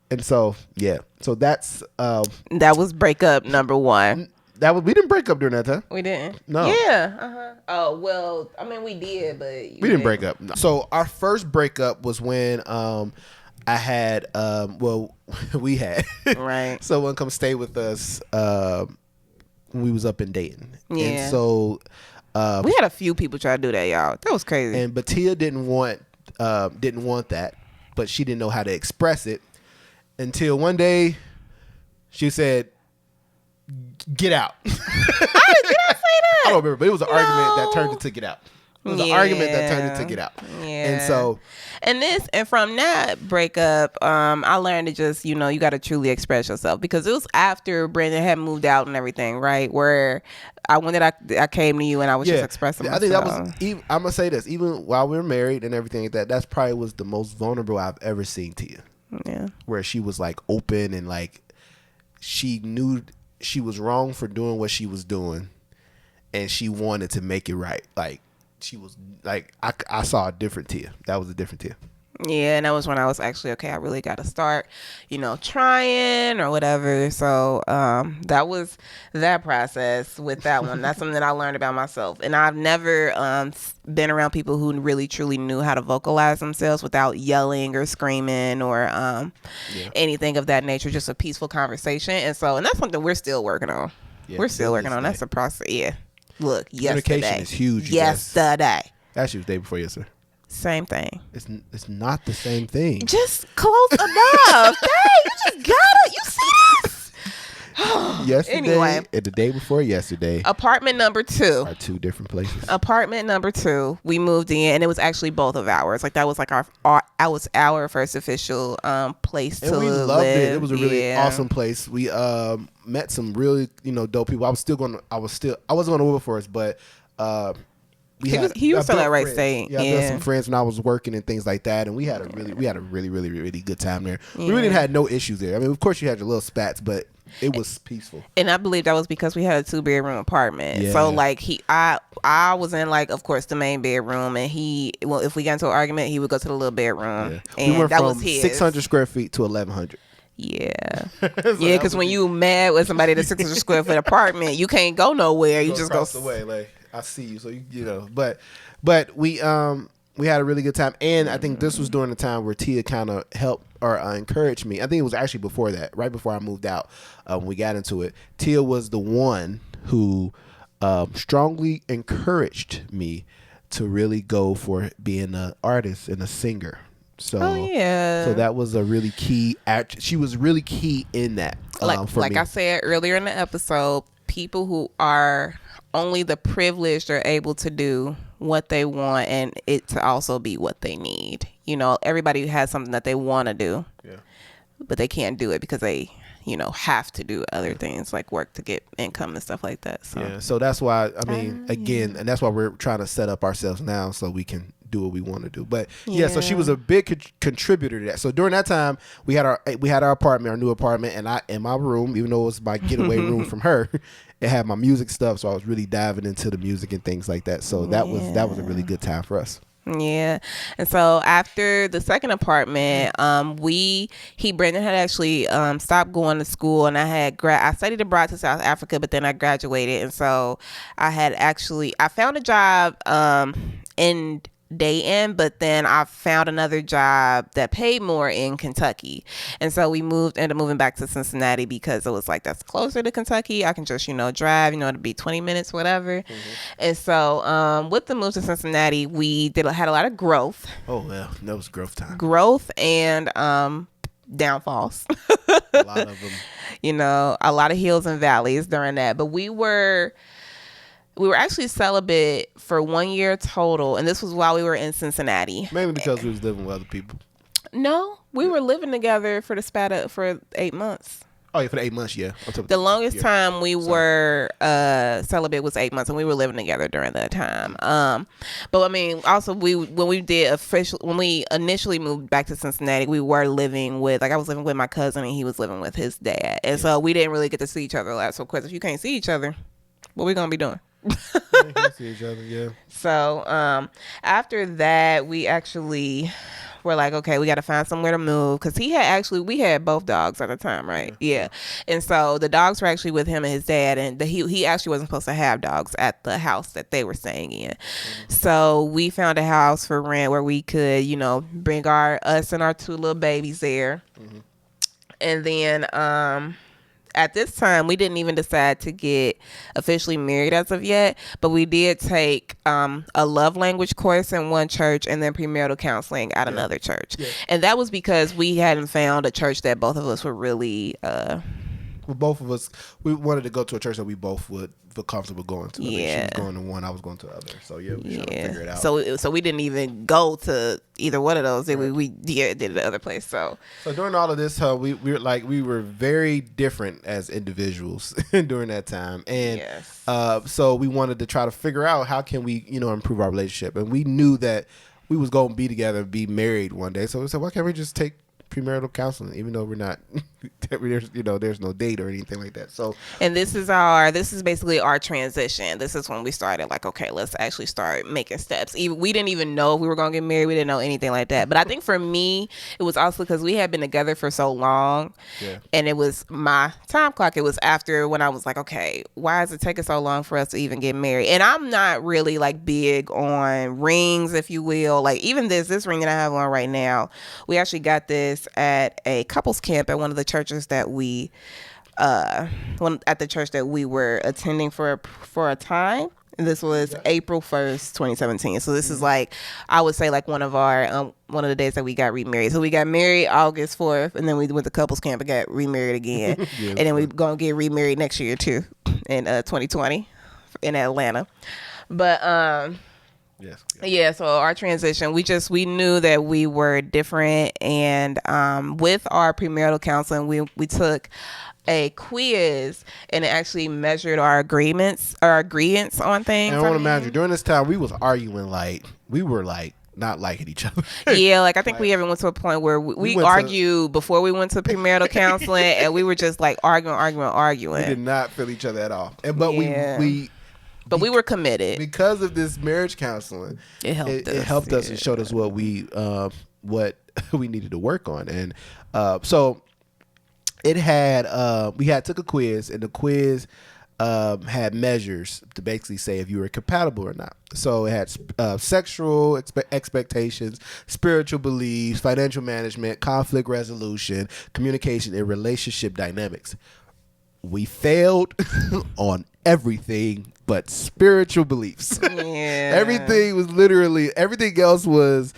And so, yeah. So that's that was breakup number 1. We didn't break up during that time. We didn't. No. Yeah. Oh, well, I mean, we did, but we didn't break up. No. So our first breakup was when I had we had right. someone come stay with us when we was up in Dayton. Yeah. And so we had a few people try to do that, y'all. That was crazy. But Tia didn't want that, but she didn't know how to express it until one day she said, "Get out." Did I say that? I don't remember, but it was an argument that turned into "Get out." It was an argument that turned into "Get out." Yeah. And so, and from that breakup, I learned to just, you got to truly express yourself, because it was after Brandon had moved out and everything, right? Where I came to you and I was just expressing myself. I think that was, I'm gonna say this, even while we were married and everything like that, that's probably was the most vulnerable I've ever seen Tia. Yeah. Where she was like open, and like she knew she was wrong for doing what she was doing, and she wanted to make it right. Like, she was like, I saw a different Tia. That was a different Tia. Yeah, and that was when I was actually, okay, I really got to start, trying or whatever. So that was that process with that one. That's something that I learned about myself. And I've never been around people who really, truly knew how to vocalize themselves without yelling or screaming or anything of that nature, just a peaceful conversation. And that's something we're still working on. Yeah, we're still working on. That's a process. Yeah. Look, communication yesterday. is huge. Yesterday. Actually, the day before yesterday. Same thing. It's not the same thing. Just close enough. Dang, you just gotta. You see this? Yesterday Anyway. and the day before yesterday. Apartment number 2 are 2 different places. Apartment number 2. We moved in, and it was actually both of ours. Like, that was like our first official place to live. And we loved it. It was a really awesome place. We met some really dope people. I wasn't gonna move for us, but he was still at Wright State. Yeah, I built some friends when I was working and things like that, and we had a really, really, really good time there. We really had no issues there. I mean, of course you had your little spats, but it was peaceful. And I believe that was because we had a 2-bedroom apartment. Yeah. So like I was in, like, of course, the main bedroom, and if we got into an argument, he would go to the little bedroom. Yeah. And we went that from was his 600 square feet to 1,100. Yeah. So Yeah, that because was when the- you mad with somebody in a 600 square foot apartment, you can't go nowhere. You go just go. across the way, like I see you. So you know, but we had a really good time, and I think this was during the time where Tia kind of helped or encouraged me. I think it was actually before that, right before I moved out. When we got into it, Tia was the one who strongly encouraged me to really go for being an artist and a singer. So, Oh yeah. so that was a really key. She was really key in that. For Like me. I said earlier in the episode, people who are only the privileged are able to do what they want and it to also be what they need. You know, everybody has something that they want to do, but they can't do it because they, have to do other things like work to get income and stuff like that. So Yeah, so that's why again, and that's why we're trying to set up ourselves now so we can do what we want to do. But so she was a big contributor to that. So during that time, we had our apartment, our new apartment, and I in my room, even though it was my getaway room from her, it had my music stuff. So I was really diving into the music and things like that. So that was a really good time for us. Yeah. And so after the second apartment, Brendan had actually stopped going to school, and I studied abroad to South Africa, but then I graduated, and so I found a job in Dayton, but then I found another job that paid more in Kentucky, and so we ended up moving back to Cincinnati because it was like that's closer to Kentucky. I can just drive, it'd be 20 minutes, whatever. And so with the move to Cincinnati, we had a lot of growth. Oh well, that was growth time. Growth and downfalls. A lot of them. A lot of hills and valleys during that, but we were actually celibate for 1 year total, and this was while we were in Cincinnati. Mainly because we was living with other people. No, we were living together for 8 months. Oh yeah, for the 8 months, yeah. The longest time we were celibate was 8 months, and we were living together during that time. But I mean, also when we initially moved back to Cincinnati, we were living with I was living with my cousin, and he was living with his dad, and so we didn't really get to see each other a lot. So of course, if you can't see each other, what we gonna be doing? See each other, yeah. So after that, we actually were like, okay, we got to find somewhere to move, because we had both dogs at the time, right? Yeah. And so the dogs were actually with him and his dad, and he actually wasn't supposed to have dogs at the house that they were staying in. So we found a house for rent where we could, bring us and our 2 little babies there. And then at this time, we didn't even decide to get officially married as of yet, but we did take a love language course in one church and then premarital counseling at another church. Yeah. And that was because we hadn't found a church that both of us were really... both of us, we wanted to go to a church that we both would feel comfortable going to. Yeah. She was going to one, I was going to the other. So yeah, we were trying to figure it out. So we didn't even go to either one of those. Right. We did the other place. So during all of this, we were very different as individuals during that time, and so we wanted to try to figure out how can we improve our relationship, and we knew that we was going to be together and be married one day. So we said, why can't we just take premarital counseling, even though we're not there's no date or anything like that. So, and this is basically our transition. This is when we started like, okay, let's actually start making steps. We didn't even know if we were going to get married. We didn't know anything like that. But I think for me, it was also because we had been together for so long, and it was my time clock. It was after when I was like, okay, why is it taking so long for us to even get married? And I'm not really like big on rings, if you will. Like even this ring that I have on right now, we actually got this at a couples camp at one of the churches that we were attending for a time. And this was April 1st, 2017. So this is like, I would say like one of the days that we got remarried. So we got married August 4th, and then we went to couples camp and got remarried again. And then we're going to get remarried next year too, in 2020 in Atlanta. But yeah, so our transition, we knew that we were different, and with our premarital counseling, we took a quiz, and it actually measured our agreements on things. And I want to imagine during this time we was arguing we were not liking each other. Yeah, like I think we even went to a point where we argued before we went to premarital counseling, and we were just like arguing. We did not feel each other at all, but we were committed because of this marriage counseling. It helped us and showed us what we needed to work on. And so it had we had took a quiz, and the quiz had measures to basically say if you were compatible or not. So it had sexual expectations, spiritual beliefs, financial management, conflict resolution, communication, and relationship dynamics. We failed on everything but spiritual beliefs. Yeah. Everything was literally, everything else was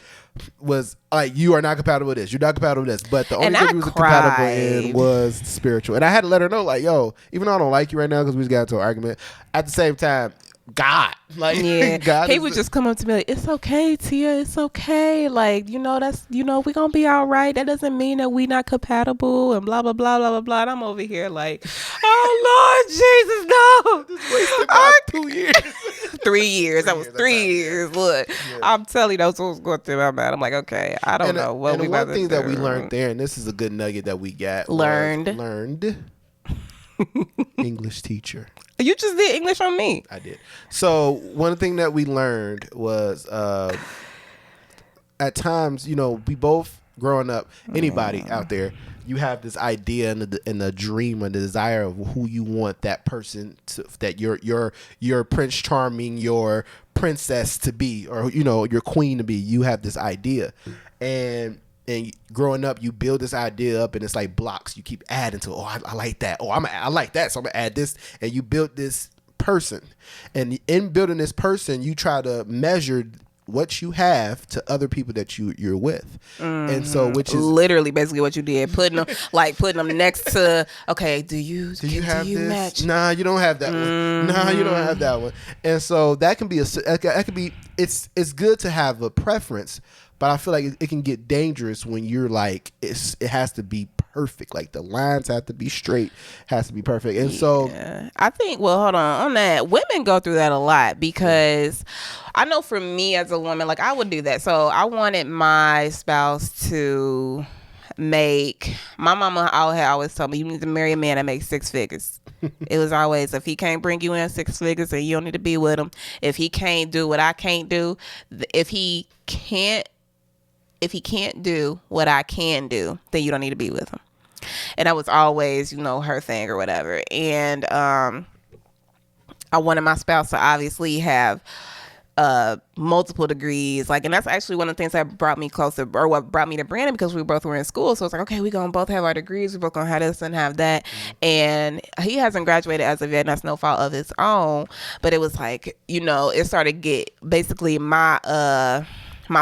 like, you are not compatible with this, you're not compatible with this, but the only And thing I we was compatible in cried. was spiritual. And I had to let her know, like, yo, even though I don't like you right now because we just got into an argument, at the same time, God, like, Yeah, God he is would the- just come up to me like, "It's okay, Tia. It's okay. Like, that's we gonna be all right. That doesn't mean that we not compatible and blah blah blah blah blah blah." And I'm over here like, "Oh Lord Jesus, no!" wasted about 2 years. 3 years. That was years, 3 that's right. years. Look, I'm telling you, that's what was going through my mind. I'm like, okay, I don't know what and we one about thing to that we do. learned there, and this is a good nugget that we got, was Learned. English teacher. You just did English on me. I did. So one thing that we learned was at times, we both growing up, anybody out there, you have this idea and the dream and the desire of who you want that person to, that your Prince Charming, your princess to be, or your queen to be. You have this idea, and growing up, you build this idea up, and it's like blocks. You keep adding to it. Oh, I like that. Oh, I like that. So I'm gonna add this, and you build this person. And in building this person, you try to measure what you have to other people that you're with, and so which is Literally, basically, what you did, putting them next to. Okay, do you have this? match? Nah, you don't have that one. Nah, you don't have that one. And so that can be that could be. It's good to have a preference, but I feel like it can get dangerous when you're like it has to be perfect. Like the lines have to be straight, has to be perfect. And so I think, well, hold on that. Women go through that a lot because I know for me as a woman, like I would do that. So I wanted my spouse to make, my mama had always told me, you need to marry a man that makes 6 figures. It was always, if he can't bring you in 6 figures, then you don't need to be with him. If he can't do what I can't do, if he can't do what I can do, then you don't need to be with him. And that was always, her thing or whatever. And I wanted my spouse to obviously have multiple degrees. And that's actually one of the things that brought me closer, or what brought me to Brandon, because we both were in school. So it's like, okay, we're going to both have our degrees. We're both going to have this and have that. And he hasn't graduated as of yet, and that's no fault of his own. But it was like, it started to get basically my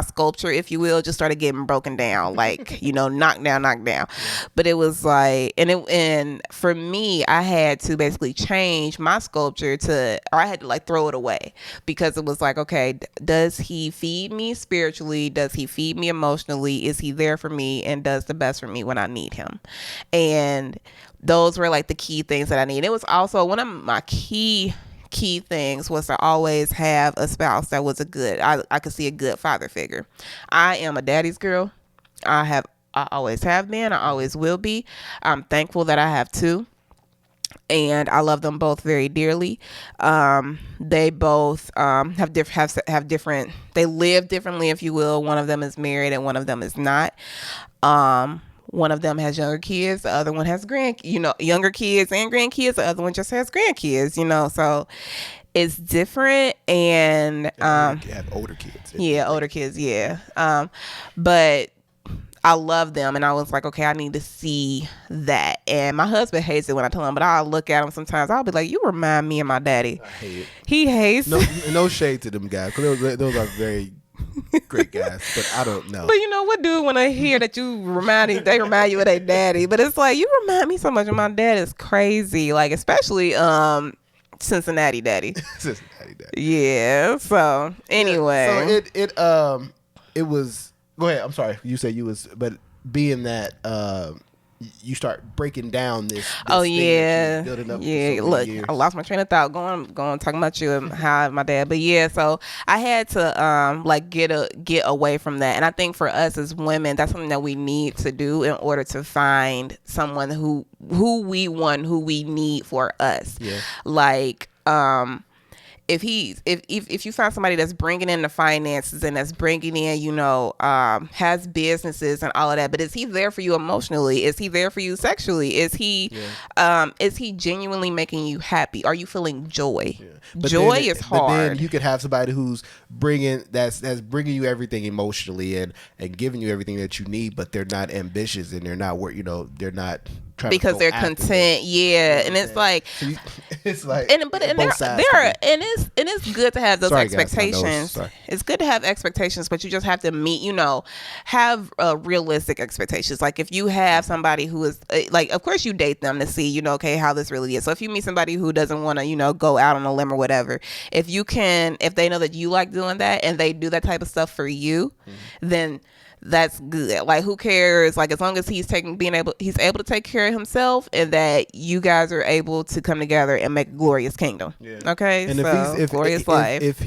sculpture, if you will, just started getting broken down, like, knocked down. But it was like, and for me, I had to basically change my sculpture or I had to like throw it away, because it was like, okay, does he feed me spiritually? Does he feed me emotionally? Is he there for me and does the best for me when I need him? And those were like the key things that I need. It was also one of my key things was to always have a spouse that was I could see a good father figure. I am a daddy's girl. I always have been. I always will be. I'm thankful that I have 2, and I love them both very dearly. They both have different. They live differently, if you will. One of them is married, and one of them is not. One of them has younger kids. The other one has younger kids and grandkids. The other one just has grandkids. So it's different. And you have older kids. older kids. Yeah. But I love them, and I was like, okay, I need to see that. And my husband hates it when I tell him, but I'll look at him sometimes. I'll be like, you remind me of my daddy. I hate it. He hates it. No shade to them guys, because those are very great guys, but I don't know. But what do when I hear that they remind you of their daddy? But it's like, you remind me so much of my dad. Is crazy. Like, especially Cincinnati daddy. Cincinnati daddy. Yeah. So anyway. So it was. Go ahead. I'm sorry. You said you was, but being that you start breaking down this Oh thing yeah, that you're building up for yeah. so many Look, years. I lost my train of thought going talking about you and how my dad. But yeah, so I had to get away from that, and I think for us as women, that's something that we need to do in order to find someone who we want, who we need for us. Yeah. Like if you find somebody that's bringing in the finances and that's bringing in, has businesses and all of that, but is he there for you emotionally? Is he there for you sexually? Is he genuinely making you happy? Are you feeling joy? Joy is hard. But then you could have somebody who's that's bringing you everything emotionally and giving you everything that you need, but they're not ambitious and they're not they're not trying because to they're content. And it's like, it's good to have those expectations. Guys, it's good to have expectations, but you just have to meet, have realistic expectations. Like if you have somebody who is like, of course you date them to see, okay, how this really is. So if you meet somebody who doesn't want to, go out on a limb or whatever, if they know that you like doing that and they do that type of stuff for you, then that's good. Like, who cares? Like, as long as he's able to take care of himself, and that you guys are able to come together and make a glorious kingdom. Yeah. Okay. And if glorious life. If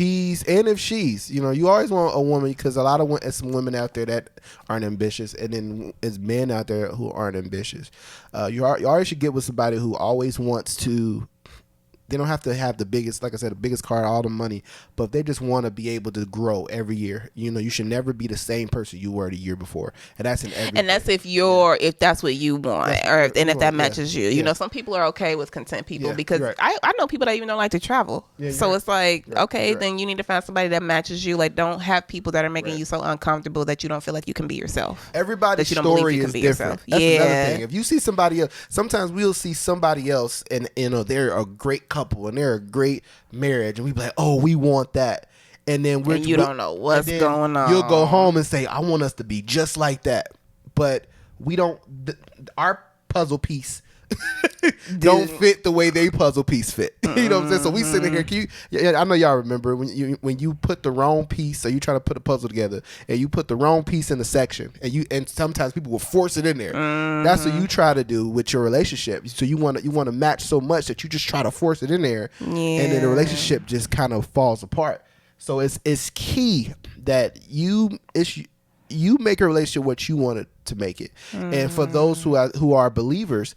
she's, you always want a woman, because a lot of some women out there that aren't ambitious, and then there's men out there who aren't ambitious. You always should get with somebody who always wants to. They don't have to have the biggest, like I said, the biggest car, all the money, but they just want to be able to grow every year. You should never be the same person you were the year before, and that's in everything. And that's if that's what you want, if that matches you. Some people are okay with content people because I know people that even don't like to travel. So it's like, then you need to find somebody that matches you. Like, don't have people that are making you so uncomfortable that you don't feel like you can be yourself. Everybody's story is different. That's another thing. If you see somebody else, sometimes we'll see somebody else, and they're a great couple and they're a great marriage, and we be like, oh, we want that, and then you don't know what's going on. You'll go home and say, I want us to be just like that, but we don't. Our puzzle piece don't fit the way they puzzle piece fit. You know what I'm saying? So we sitting here. I know y'all remember when you put the wrong piece, or you try to put a puzzle together, and you put the wrong piece in the section, and sometimes people will force it in there. That's what you try to do with your relationship. So you want to match so much that you just try to force it in there, and then the relationship just kind of falls apart. So it's key that you make a relationship what you want it to make it. And for those who are believers,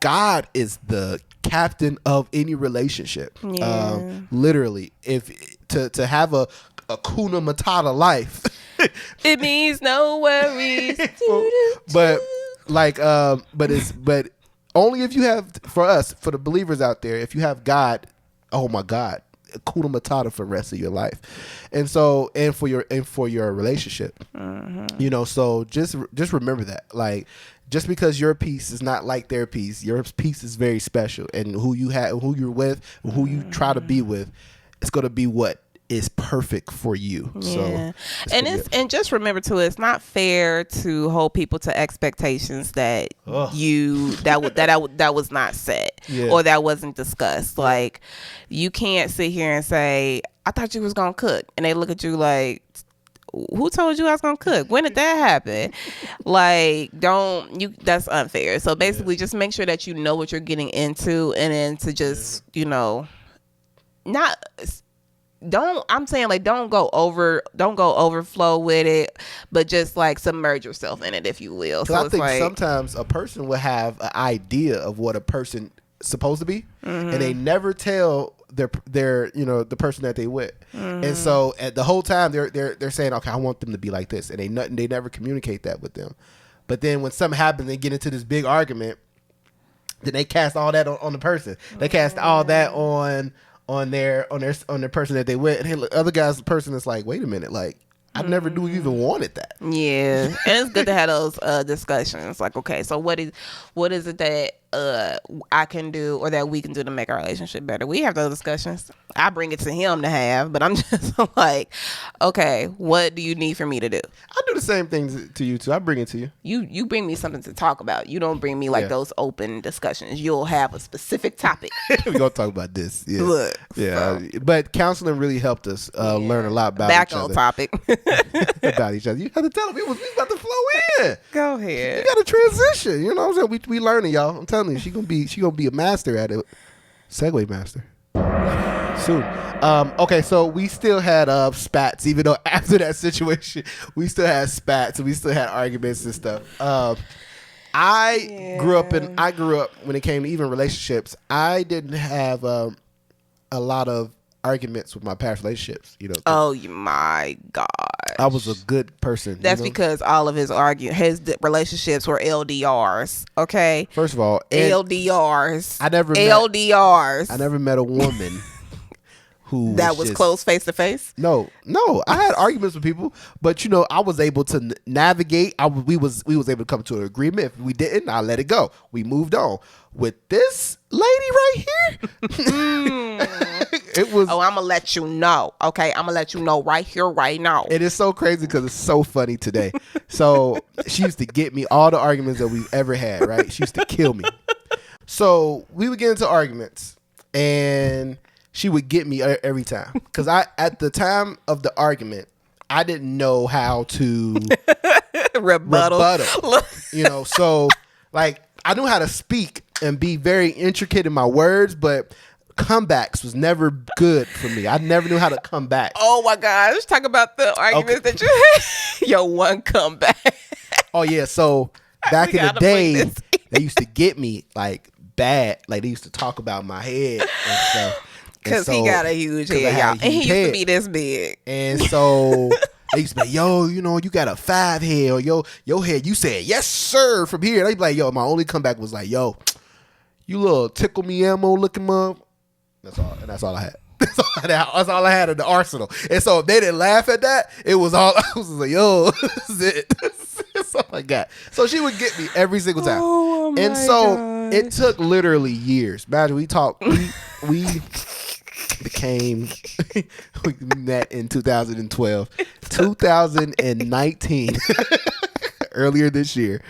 God is the captain of any relationship. Literally, if to have a Kuna Matata life, it means no worries. but only if you have, for the believers out there, if you have God, oh my God, Kuna Matata for the rest of your life. And so, and for your relationship, so just remember that, like, just because your piece is not like their piece, your piece is very special, and who you're with, who you try to be with, it's going to be what is perfect for you. Yeah. So and just remember too, it's not fair to hold people to expectations that that was not set or that wasn't discussed. Like, you can't sit here and say, I thought you was gonna cook, and they look at you like, who told you I was gonna cook? When did that happen? Like, that's unfair. So basically, just make sure that you know what you're getting into, and then to just don't go overflow with it, but just like submerge yourself in it, if you will. So I think sometimes a person will have an idea of what a person is supposed to be, and they never tell their the person that they with, and so at the whole time they're saying, okay, I want them to be like this, and they never communicate that with them. But then when something happens, they get into this big argument. Then they cast all that on the person. They cast all that on their person that they with, and the other guy's person is like, wait a minute, like, I never knew you even wanted that. Yeah, and it's good to have those discussions. Like, okay, so what is it that I can do or that we can do to make our relationship better? We have those discussions. I bring it to him to have, but I'm just like, okay, what do you need for me to do? I do the same thing to you too. I bring it to you. You bring me something to talk about. You don't bring me like those open discussions. You'll have a specific topic. We're gonna talk about this. Yeah. Look, but counseling really helped us learn a lot about each other. Topic. About each other. You have to tell them we about to flow in. Go ahead. You got to transition. You know what I'm saying? We learning, y'all. I'm telling you, she gonna be a master at it. Segway master. Soon. Okay, so we still had spats, even though after that situation, we still had spats and we still had arguments and stuff. I grew up when it came to even relationships, I didn't have a lot of arguments with my past relationships. Oh my God. I was a good person. That's because all of his relationships were LDRs. Okay. First of all, LDRs. I never met a woman who was close face to face. No, I had arguments with people, but I was able to navigate. We was able to come to an agreement. If we didn't, I let it go. We moved on. With this lady right here, it was. Oh, I'm gonna let you know. Okay, I'm gonna let you know right here, right now. It is so crazy because it's so funny today. So she used to get me all the arguments that we've ever had. Right? She used to kill me. So we would get into arguments, and she would get me every time because at the time of the argument, I didn't know how to rebuttal. So like I knew how to speak and be very intricate in my words, but comebacks was never good for me. I never knew how to come back. Oh my gosh, talk about the arguments that you had. Your one comeback. Oh yeah, so back in the day, they used to get me like bad. Like they used to talk about my head and stuff. Because he got a huge head, y'all. And he used to be this big. And so they used to be like, yo, you got a 5 head. Or your head, you said, yes, sir, from here. They'd be like, yo, my only comeback was like, yo, you little tickle me ammo looking mug. That's all I had. That's all I had in the arsenal. And so if they didn't laugh at that, it was all, I was like, yo, this is it. That's all I got. So she would get me every single time. Oh, and so it took literally years. Imagine we became we met in 2012 2019 earlier this year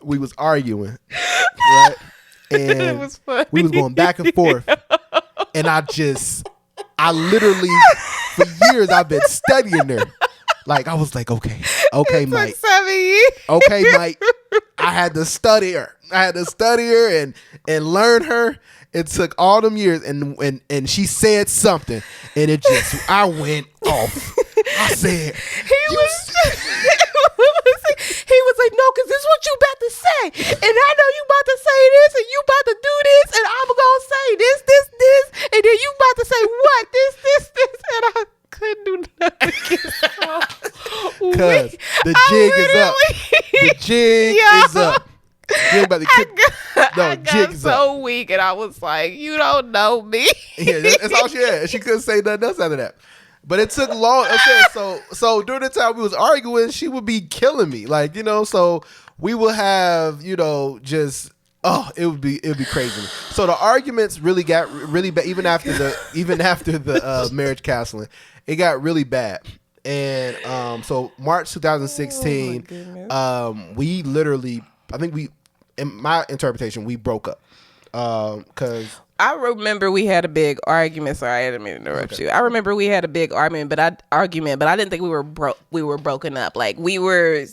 we was arguing, right? And it was funny. We was going back and forth, and I literally for years I've been studying her. Like I was like, okay Mike, 7 years. Okay, Mike. I had to study her and learn her. It took all them years, and she said something, and I went off. I said, he was like, no, because this is what you about to say, and I know you about to say this, and you about to do this, and I'm gonna say this, and then you about to say what, this, and I couldn't do nothing. Because the jig is up. The jig is up. I got so weak, and I was like, you don't know me. Yeah, that's all she had. She couldn't say nothing else after that. But it took long. Okay, so during the time we was arguing, she would be killing me. Like, so we would have, just it'd be crazy. So the arguments really got really bad even after the marriage counseling. It got really bad. And so March 2016, we literally, I think in my interpretation, we broke up. Because I remember we had a big argument. Sorry, I didn't mean to interrupt you. I remember we had a big argument, but I didn't think we were broken up. Like we were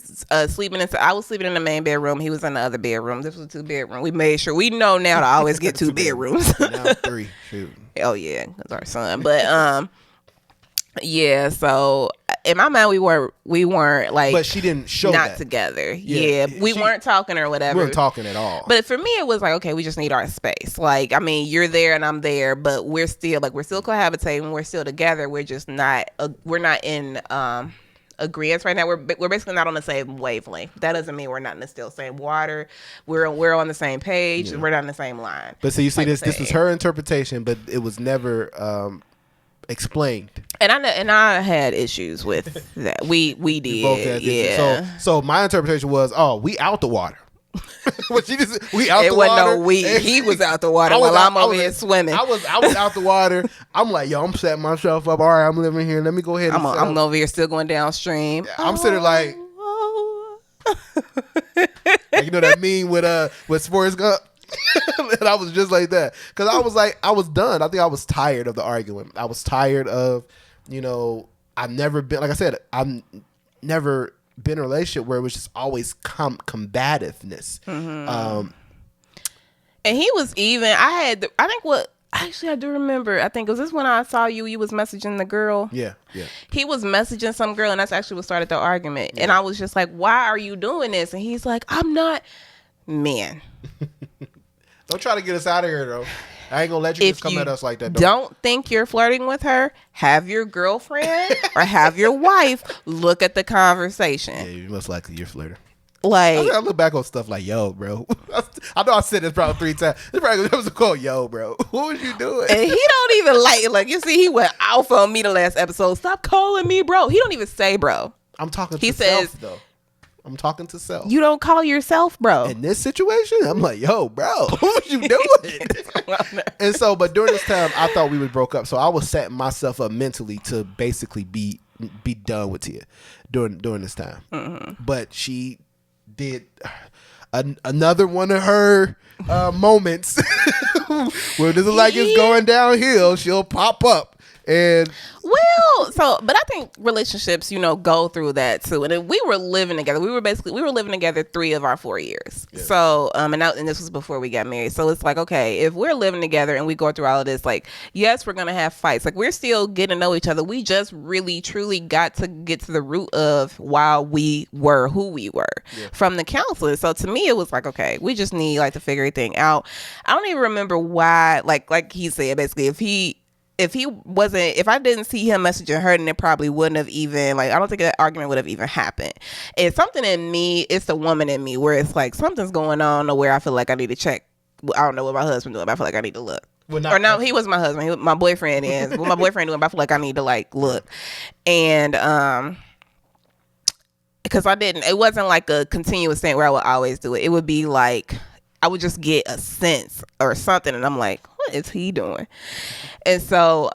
sleeping I was sleeping in the main bedroom. He was in the other bedroom. This was a 2-bedroom. We made sure we know now to always get 2 bedrooms. Now 3. Shoot. Oh yeah, that's our son. But yeah. So in my mind, we weren't like. But she didn't show not that. together. Yeah, we weren't talking or whatever. We weren't talking at all. But for me, it was like, okay, we just need our space. Like, I mean, you're there and I'm there, but we're still cohabitating. We're still together. We're just not. We're not in agreement right now. We're basically not on the same wavelength. That doesn't mean we're not in the still same water. We're on the same page. Yeah. We're not on the same line. But so you see, this was her interpretation, but it was never explained. And I had issues with that. We did. Both had yeah. So my interpretation was, we out the water. We out it the wasn't water. No we. He was out the water while I'm over here swimming. I was out the water. I'm like, yo, I'm setting myself up. All right, I'm living here. Let me go ahead. I'm over here still going downstream. I'm sitting like, like, that meme with Forrest Gump. And I was just like that because I was done. I think I was tired of the arguing. I was tired of, I've never been, like I said, I've never been in a relationship where it was just always combativeness. Mm-hmm. And he was even. I do remember. I think was this when I saw you. You was messaging the girl. Yeah. He was messaging some girl, and that's actually what started the argument. Yeah. And I was just like, "Why are you doing this?" And he's like, "I'm not." Man. Don't try to get us out of here, though. I ain't gonna let you just come at us like that. Don't think you're flirting with her. Have your girlfriend or have your wife look at the conversation. Yeah, you most likely you're flirting. Like, I look back on stuff like, yo, bro. I know I said this probably 3 times. This probably was a call, yo, bro. What was you doing? and he don't even like you see, he went alpha on me the last episode. Stop calling me bro. He don't even say bro. I'm talking He to says, self, though. I'm talking to self. You don't call yourself bro. In this situation, I'm like, yo, bro, what was you doing? And so, but during this time, I thought we would broke up. So I was setting myself up mentally to basically be done with Tia during this time. Mm-hmm. But she did another one of her moments where it doesn't like it's going downhill. She'll pop up. And but I think relationships, go through that too. And then we were living together. We were living together 3 of our 4 years. Yeah. So, and this was before we got married. So it's like, okay, if we're living together and we go through all of this, like, yes, we're going to have fights. Like, we're still getting to know each other. We just really, truly got to get to the root of why we were who we were from the counselor. So to me, it was like, okay, we just need to figure everything out. I don't even remember why, like he said, basically, if I didn't see him messaging her, then it probably wouldn't have even, I don't think that argument would have even happened. It's something in me, it's the woman in me, where it's like something's going on, or where I feel like I need to check. I don't know what my husband's doing, but I feel like I need to look. No, he was my husband. He was my boyfriend is. What my boyfriend doing, but I feel like I need to look. And because it wasn't like a continuous thing where I would always do it. It would be like, I would just get a sense or something, and I'm like, what is he doing? And so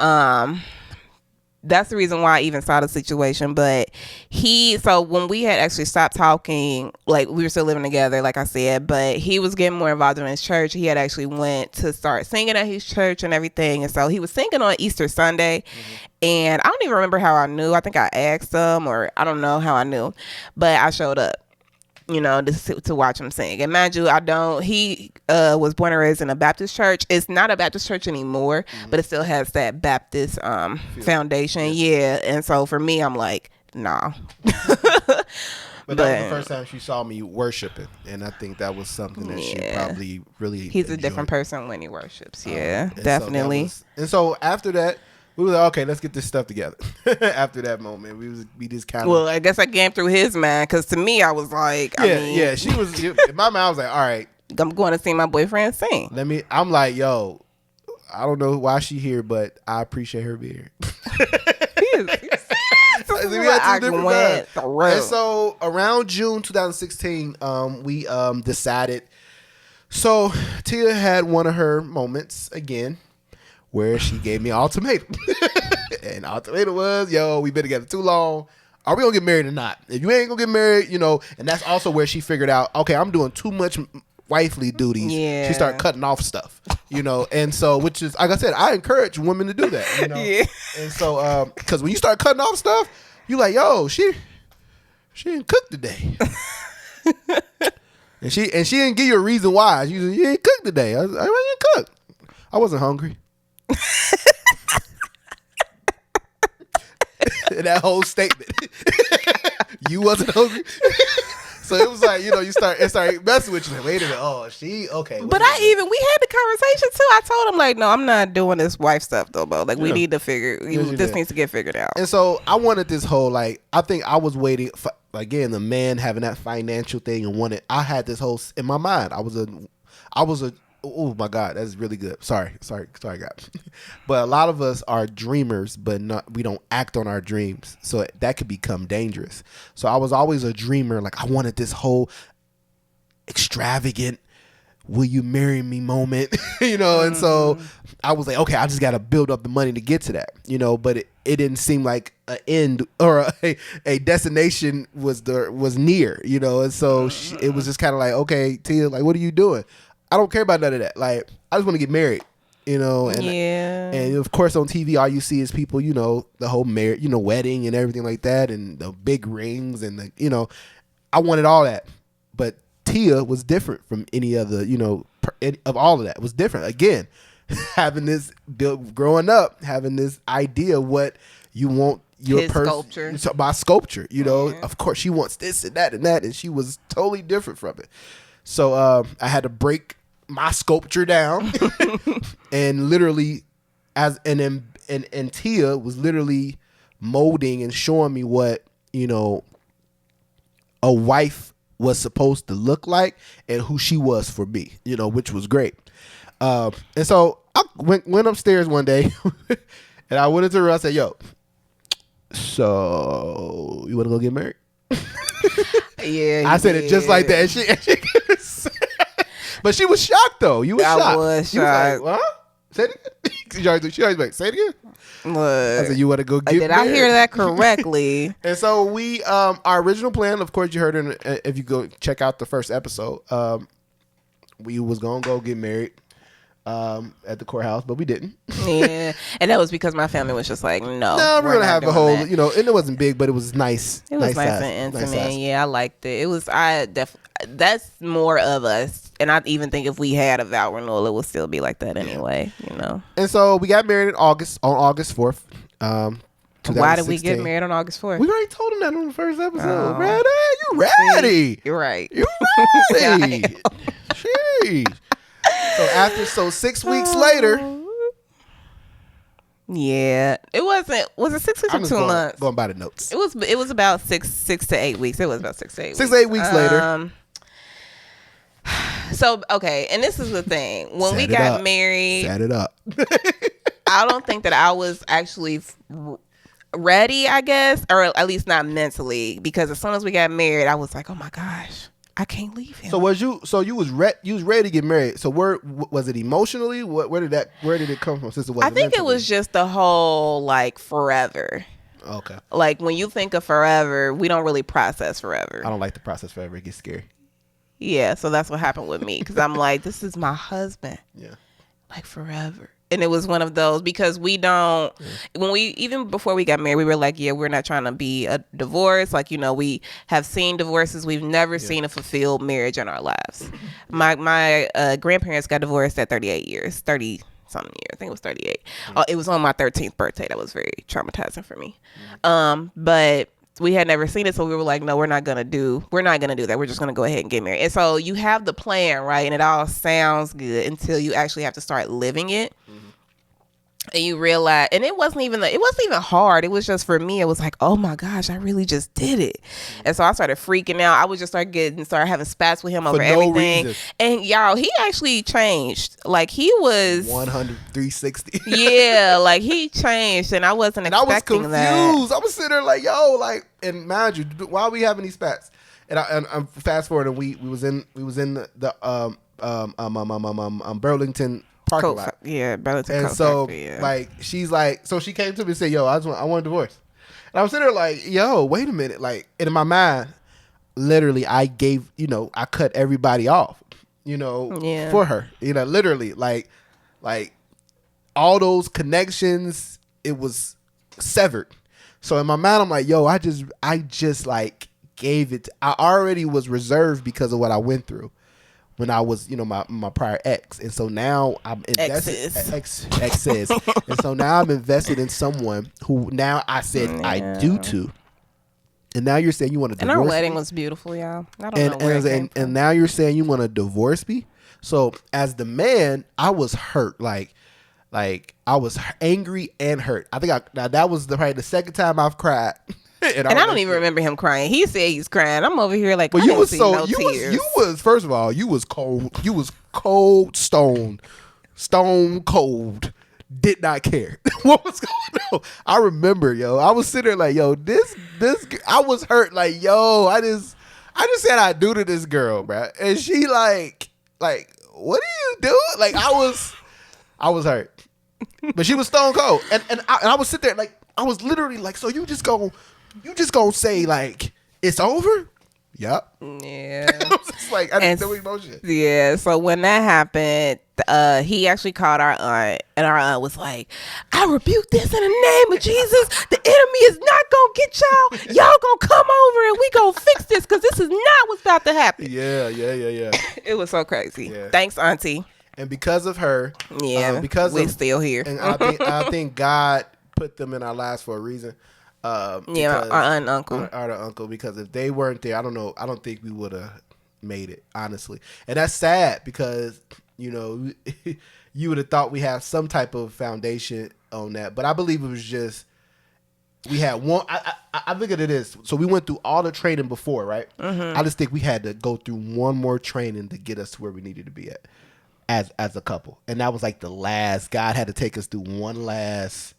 that's the reason why I even saw the situation. But so when we had actually stopped talking, we were still living together, like I said, but he was getting more involved in his church. He had actually went to start singing at his church and everything. And so he was singing on Easter Sunday. Mm-hmm. And I don't even remember how I knew. I think I asked him, or I don't know how I knew, but I showed up. To watch him sing. And mind you, he was born and raised in a Baptist church. It's not a Baptist church anymore, but it still has that Baptist foundation. Yeah. And so for me, I'm like, nah. But that was the first time she saw me worshiping, and I think that was something that she probably really He's enjoyed. A different person when he worships. Yeah, definitely. So after that, we were like, okay, let's get this stuff together. After that moment, we just kind of. Well, I guess I came through his mind, because to me, I was like, she was. In my mind, I was like, all right, I'm going to see my boyfriend sing. I'm like, yo, I don't know why she here, but I appreciate her being here. And so around June 2016, we decided. So Tia had one of her moments again, where she gave me an ultimatum. And the ultimatum was, yo, we've been together too long. Are we going to get married or not? If you ain't going to get married, and that's also where she figured out, okay, I'm doing too much wifely duties. Yeah. She started cutting off stuff, and so, which is, like I said, I encourage women to do that, Yeah. And so, because when you start cutting off stuff, you like, yo, she didn't cook today. and she didn't give you a reason why. She said, you didn't cook today. I didn't cook. I wasn't hungry. That whole statement. You wasn't hungry. So it was like, it started messing with you. Like, wait a minute. Oh, she okay. But we had the conversation too. I told him, like, no, I'm not doing this wife stuff though, bro. Like, we need to this needs to get figured out. And so I wanted this whole, I think I was waiting for, again, the man having that financial thing, and I had this whole in my mind. I was a oh my God, that's really good. Sorry, guys. But a lot of us are dreamers, but we don't act on our dreams. So that could become dangerous. So I was always a dreamer. Like, I wanted this whole extravagant, will you marry me moment, And so I was like, okay, I just got to build up the money to get to that, But it didn't seem like an end or a destination was near, And so it was just kind of like, okay, Tia, like, what are you doing? I don't care about none of that. Like, I just want to get married, And of course on TV, all you see is people, the whole marriage, wedding and everything like that, and the big rings and I wanted all that. But Tia was different from any other, of all of that. It was different. Again, having this growing up, having this idea of what you want your person by sculpture, Of course, she wants this and that, and she was totally different from it. So I had to break my sculpture down, and literally, and Tia was literally molding and showing me what a wife was supposed to look like and who she was for me, which was great. And so I went upstairs one day, and I went into her. I said, "Yo, so you want to go get married?" Yeah, I said it just like that. And she but she was shocked though. You was shocked. I was She was like, shocked. "What? Say it again." She always like, "Say it again." I said, "You want to go get Did married?" I hear that correctly? And so we, our original plan, of course, you heard it. If you go check out the first episode, we was gonna go get married at the courthouse, but we didn't. Yeah, and that was because my family was just like, no, We're gonna have a whole, that. and it wasn't big, but it was nice. It was nice size, and nice intimate. size. Yeah, I liked it. It was that's more of us, and I even think if we had a vow renewal, it would still be like that anyway. And so we got married on August 4th. Why did we get married on August 4th? We already told him that on the first episode. Oh. Ready? You ready? You're right. You ready? Jeez. So 6 weeks later. Yeah, it wasn't. Was it 6 weeks or 2 months? Going by the notes. It was about 6 to 8 weeks. It was about 6 to 8 weeks. 6 to 8 weeks later. So okay, and this is the thing. When we got married, set it up. I don't think that I was actually ready, I guess, or at least not mentally, because as soon as we got married, I was like, oh my gosh, I can't leave him. So you was ready to get married. So where was it emotionally? Where did it come from? Since it was, I think it was just the whole like forever. Okay. Like when you think of forever, we don't really process forever. I don't like the process forever. It gets scary. Yeah, so that's what happened with me, because I'm like, this is my husband. Yeah. Like forever. And it was one of those, because we don't, even before we got married, we were like, yeah, we're not trying to be a divorce. Like, we have seen divorces. We've never seen a fulfilled marriage in our lives. My grandparents got divorced at 38 years, 30 something years. I think it was 38. It was on my 13th birthday. That was very traumatizing for me. But we had never seen it, so we were like, no, we're not gonna do that. We're just gonna go ahead and get married. And so you have the plan, right? And it all sounds good until you actually have to start living it. And you realize, and it wasn't even hard. It was just, for me, it was like, oh my gosh, I really just did it. And so I started freaking out. I would just start having spats with him over everything. Reason. And y'all, he actually changed. Like he was 100, 360. Yeah, like he changed, and I wasn't expecting that. I was confused. I was sitting there like, yo, like, and mind you, why are we having these spats? And I'm fast forward, and we was in the Burlington parking lot. Yeah, Burlington. And Coat so Factory, yeah. like she came to me and said, yo, I want a divorce. And I was sitting there like, yo, wait a minute. Like, and in my mind, literally I cut everybody off, for her. Literally like all those connections, it was severed. So in my mind, I'm like, yo, I just like gave it. I already was reserved because of what I went through when I was, my prior ex. And so now I'm invested. Exes. And so now I'm invested in someone who now I said I do to. And now you're saying you want to divorce me. And our wedding was beautiful, y'all. I don't know where it came from. And now you're saying you want to divorce me. So as the man, I was hurt. Like I was angry and hurt. I think that was probably the second time I've cried. And I don't even remember him crying. He said he's crying. I'm over here like, but I didn't see no tears. You was first of all, you was cold. You was cold, stone cold. Did not care what was going on. I remember, yo. I was sitting there like, yo, this. I was hurt. Like, yo, I just said I do to this girl, bro, and she like, what are you doing? Like, I was hurt, but she was stone cold, and I was sitting there like, I was literally like, so you just gonna say like it's over? Yep. Yeah. I was just like, I didn't know emotion. Yeah. So when that happened, he actually called our aunt, and our aunt was like, I rebuke this in the name of Jesus. The enemy is not gonna get y'all. Y'all gonna come over and we gonna fix this, because this is not what's about to happen. Yeah. It was so crazy. Yeah. Thanks, Auntie. And because of her, because we're still here. And I think God put them in our lives for a reason. Our aunt and uncle. Our uncle, because if they weren't there, I don't know. I don't think we would have made it, honestly. And that's sad because you know, you would have thought we had some type of foundation on that. But I believe it was just we had one. I look at it as so we went through all the training before, right? Mm-hmm. I just think we had to go through one more training to get us to where we needed to be at as a couple, and that was like the last. God had to take us through one last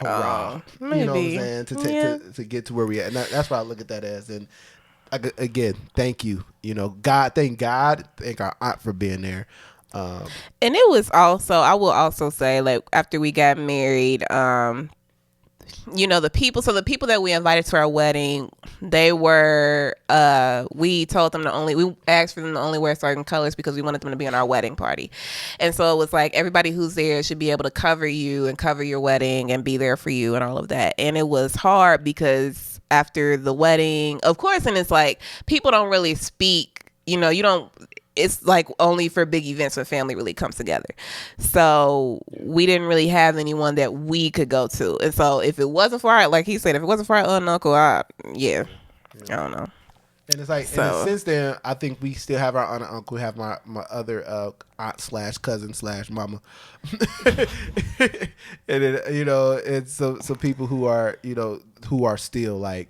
hurrah. Maybe. You know what I'm saying? To get to where we at, and that's why I look at that as. And again, thank you. You know, thank God, thank our aunt for being there. And it was also, I will also say, like, after we got married, you know, the people that we invited to our wedding, they were, we told them we asked for them to only wear certain colors because we wanted them to be on our wedding party. And so it was like, everybody who's there should be able to cover you and cover your wedding and be there for you and all of that. And it was hard because after the wedding, of course, and it's like, people don't really speak, you know, it's like only for big events when family really comes together. So we didn't really have anyone that we could go to. And so if it wasn't for like he said, if it wasn't for our aunt and uncle, I don't know. And it's like, and since then, I think we still have our aunt and uncle, have my other aunt / cousin / mama. And then, you know, it's some people who are, you know, who are still like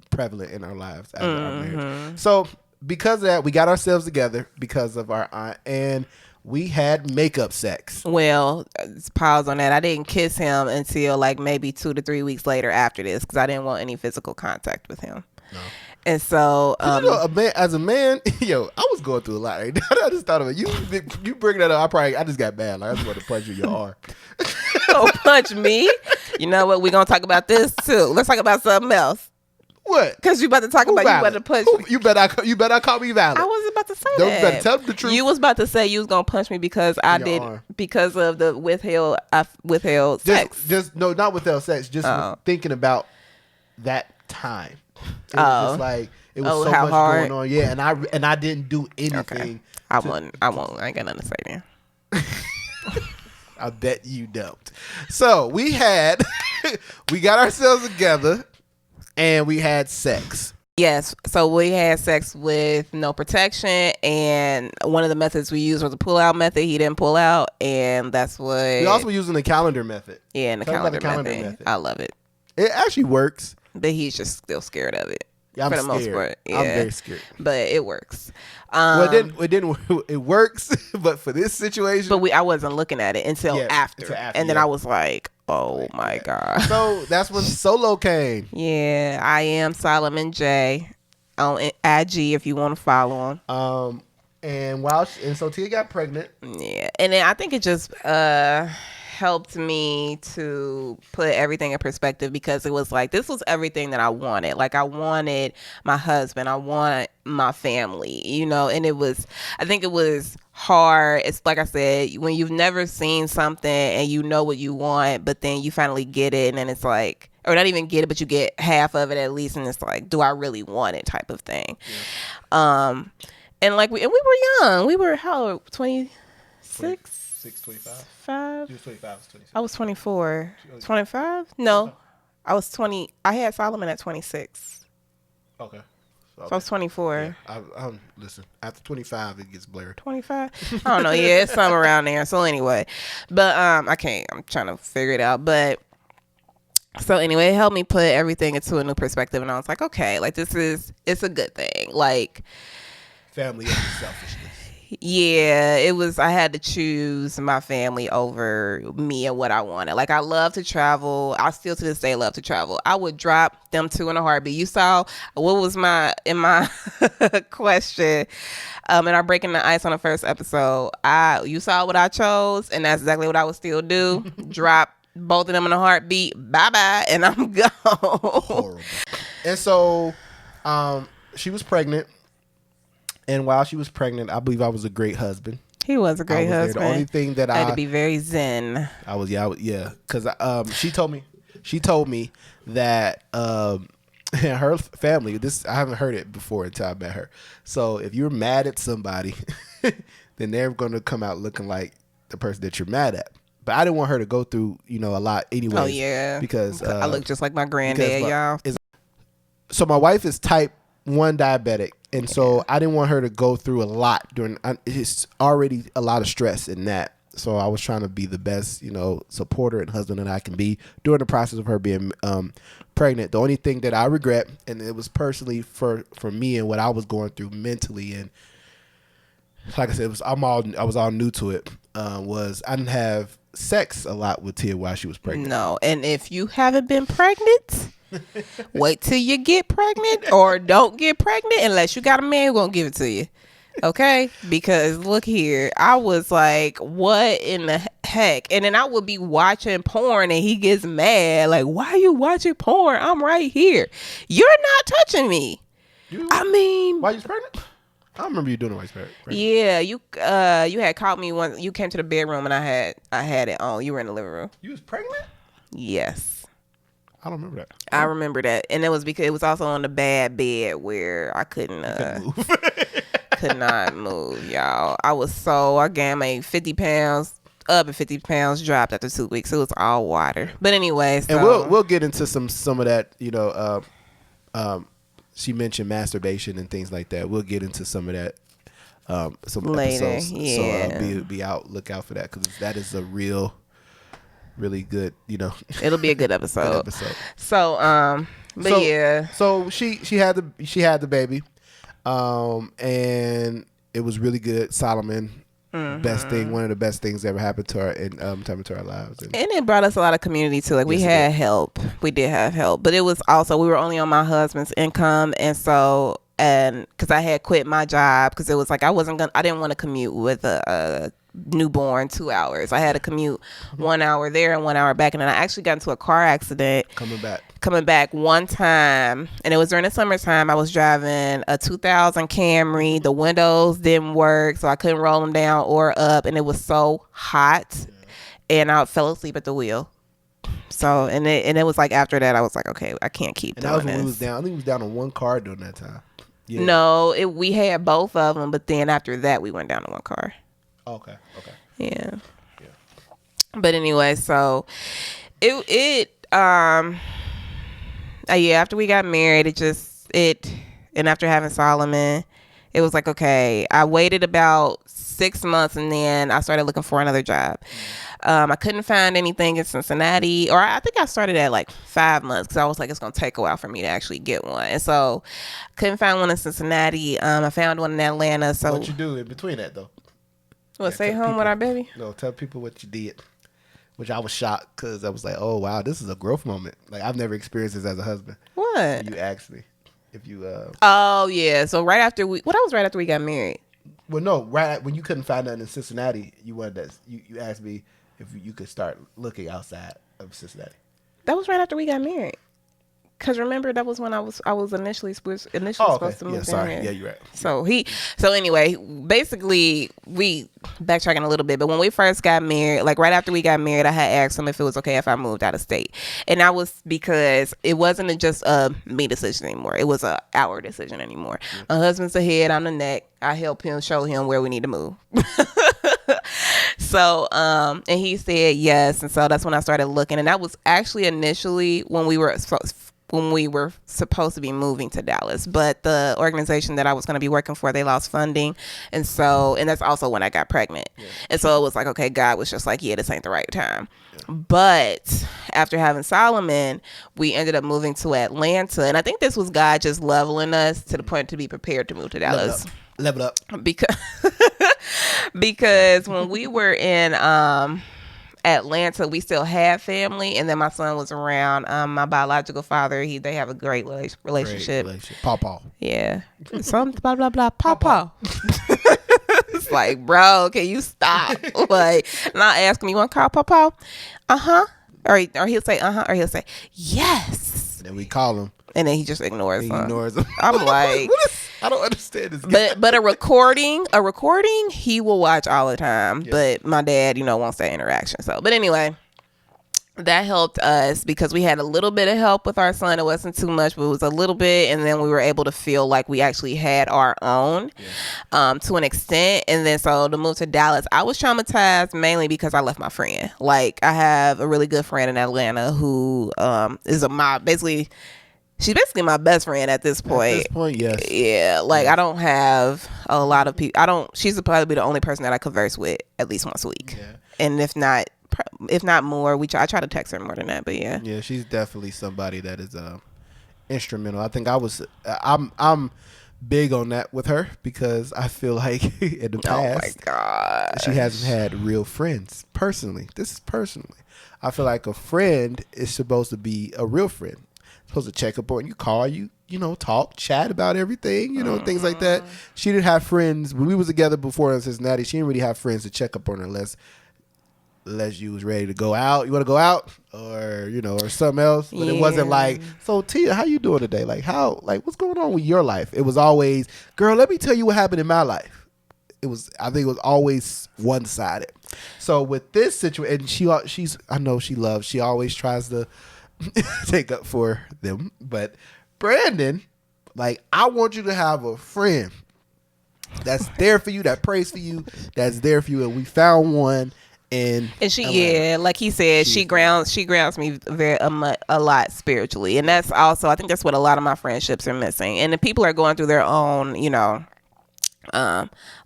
prevalent in our lives after our marriage. So because of that, we got ourselves together because of our aunt, and we had makeup sex. Well, pause on that. I didn't kiss him until like maybe 2 to 3 weeks later after this because I didn't want any physical contact with him. No. And so, you know, as a man, yo, I was going through a lot. Right? I just thought of it. You bring that up. I just got mad. Like I just want to punch you in your arm. Don't punch me. You know what? We're gonna talk about this too. Let's talk about something else. What? Because you about to talk about you about to punch me. You better call me valid. I was about to say Don't that. You better tell them the truth. You was about to say you was gonna punch me because because of the withheld sex. Just no, not withheld sex. Just thinking about that time. It was just like it was so much hard. going on. Yeah, and I didn't do anything. Okay. I won't. I ain't got nothing to say then. I bet you don't. So we got ourselves together. And we had sex. Yes. So we had sex with no protection. And one of the methods we used was a pull-out method. He didn't pull out. And that's what... We also were using the calendar method. Yeah, and the calendar method. I love it. It actually works. But he's just still scared of it. Yeah, I'm for the scared. most part. Yeah. I'm very scared. But it works. Well, it works, but for this situation... But I wasn't looking at it until after. And then I was like... Oh my God. So that's when Solo came. Yeah, I am Solomon J on IG if you want to follow him. And so Tia got pregnant. Yeah. And then I think it just helped me to put everything in perspective because it was like this was everything that I wanted. Like I wanted my husband, I wanted my family, you know, and I think it was hard. It's like I said, when you've never seen something and you know what you want, but then you finally get it and then it's like, or not even get it, but you get half of it at least, and it's like, do I really want it type of thing. Yeah. And like we were young. We were how 26? 25. 5? You was 25, I was 26. I was 24. 25? No. I was 20. I had Solomon at 26. Okay. So I was 24. Yeah, listen, after 25, it gets blurred. 25? I don't know. Yeah, it's somewhere around there. So anyway, but I'm trying to figure it out. But so anyway, it helped me put everything into a new perspective. And I was like, okay, like it's a good thing. Like family over selfishness. Yeah, I had to choose my family over me and what I wanted. Like I love to travel. I still to this day love to travel. I would drop them two in a heartbeat. You saw what was my question in our Breaking the Ice on the first episode. You saw what I chose, and that's exactly what I would still do. Drop both of them in a heartbeat. Bye-bye, and I'm gone. Horrible. And so she was pregnant. And while she was pregnant, I believe I was a great husband. He was a great husband. The only thing that I had to be very zen. I was, because she told me that her family. This I haven't heard it before until I met her. So if you're mad at somebody, then they're going to come out looking like the person that you're mad at. But I didn't want her to go through, a lot anyway. Oh yeah, because I look just like my granddad, y'all. So my wife is type one diabetic, and so I didn't want her to go through a lot during. It's already a lot of stress in that. So I was trying to be the best, supporter and husband that I can be during the process of her being pregnant. The only thing that I regret, and it was personally for me and what I was going through mentally, and like I said, I was all new to it. Was I didn't have sex a lot with Tia while she was pregnant. No, and if you haven't been pregnant, wait till you get pregnant, or don't get pregnant unless you got a man who gonna give it to you. Okay, because look here, I was like, what in the heck? And then I would be watching porn and he gets mad, like, why are you watching porn? I'm right here. You're not touching me. Why you was pregnant? I don't remember you doing it while you was pregnant. Yeah, you had caught me when you came to the bedroom and I had it on. You were in the living room. You was pregnant? Yes. I don't remember that. I remember that. And it was because it was also on the bad bed where I couldn't move. Could not move, y'all. I gained 50 pounds up and 50 pounds dropped after 2 weeks. It was all water. But anyway, and we'll get into some of that, she mentioned masturbation and things like that. We'll get into some of that some later, episodes. yeah. So look out for that, because that is a really good, It'll be a good episode. So yeah. So she had the baby. And it was really good. Solomon, one of the best things that ever happened to her in to our lives. And it brought us a lot of community too. Like we had help. We did have help, but it was also, we were only on my husband's income, and so, and because I had quit my job because it was like I didn't want to commute with a newborn 2 hours. I had to commute 1 hour there and 1 hour back, and then I actually got into a car accident coming back one time, and it was during the summertime. I was driving a 2000 Camry. The windows didn't work, so I couldn't roll them down or up, and it was so hot, and I fell asleep at the wheel. So and it was like after that I was like, okay, I can't keep doing this. And that was when we was down. I think we was down on one car during that time. Yeah. No, we had both of them, but then after that we went down to one car. Okay. Yeah. But anyway, so after we got married, and after having Solomon, it was like, okay, I waited about 6 months and then I started looking for another job. I couldn't find anything in Cincinnati, or I think I started at like 5 months because I was like, it's going to take a while for me to actually get one. And so couldn't find one in Cincinnati. I found one in Atlanta. So what you do in between that though? Stay home with our baby? No, tell people what you did. Which I was shocked because I was like, oh, wow, this is a growth moment. Like, I've never experienced this as a husband. What? You asked me if you... Oh, yeah. So right after that was right after we got married. Well, no, when you couldn't find nothing in Cincinnati, you asked me if you could start looking outside of Cincinnati. That was right after we got married. Because remember, that was when I was initially supposed to move down here. Yeah, you're right. So anyway, basically, we backtracking a little bit, but when we first got married, like right after we got married, I had asked him if it was okay if I moved out of state. And that was because it wasn't just a me decision anymore. It was our decision anymore. Mm-hmm. My husband's the head, I'm the neck. I help him, show him where we need to move. So, and he said yes. And so that's when I started looking. And that was actually initially when we were supposed to be moving to Dallas, but the organization that I was going to be working for, they lost funding. And that's also when I got pregnant. Yeah. And so it was like, okay, God was just like, yeah, this ain't the right time. Yeah. But after having Solomon, we ended up moving to Atlanta. And I think this was God just leveling us to the point to be prepared to move to Dallas. Level up. Because when we were in, Atlanta, we still had family, and then my son was around. My biological father, they have a great relationship. Paw. Yeah. Some blah blah blah. Paw. It's like, bro, can you stop? Like, not asking me, you want to call Paw? Or he'll say or he'll say yes. And then we call him, and then he just ignores him. I'm like, I don't understand this. But a recording, he will watch all the time. Yeah. But my dad, wants that interaction. So, but anyway, that helped us because we had a little bit of help with our son. It wasn't too much, but it was a little bit. And then we were able to feel like we actually had our own, to an extent. And then so to move to Dallas, I was traumatized mainly because I left my friend. Like, I have a really good friend in Atlanta who is basically. she's basically my best friend at this point. At this point, yes. Yeah, like I don't have a lot of people. I don't. She's probably the only person that I converse with at least once a week, and if not more, I try to text her more than that. But yeah, yeah, she's definitely somebody that is instrumental. I think I'm big on that with her because I feel like in the past, oh my god, she hasn't had real friends personally. This is personally. I feel like a friend is supposed to be a real friend. Supposed to check up on you, call you, talk, chat about everything, things like that. She didn't have friends when we was together before in Cincinnati. She didn't really have friends to check up on her unless you was ready to go out. You want to go out, or or something else. But it wasn't like, so Tia, how you doing today? Like what's going on with your life? It was always, girl, let me tell you what happened in my life. I think it was always one sided. So with this situation, and she always tries to take up for them. But Brandon, like, I want you to have a friend that's there for you, that prays for you, that's there for you, and we found one. And she, like he said, she grounds me a lot spiritually, and that's also, I think that's what a lot of my friendships are missing. And the people are going through their own,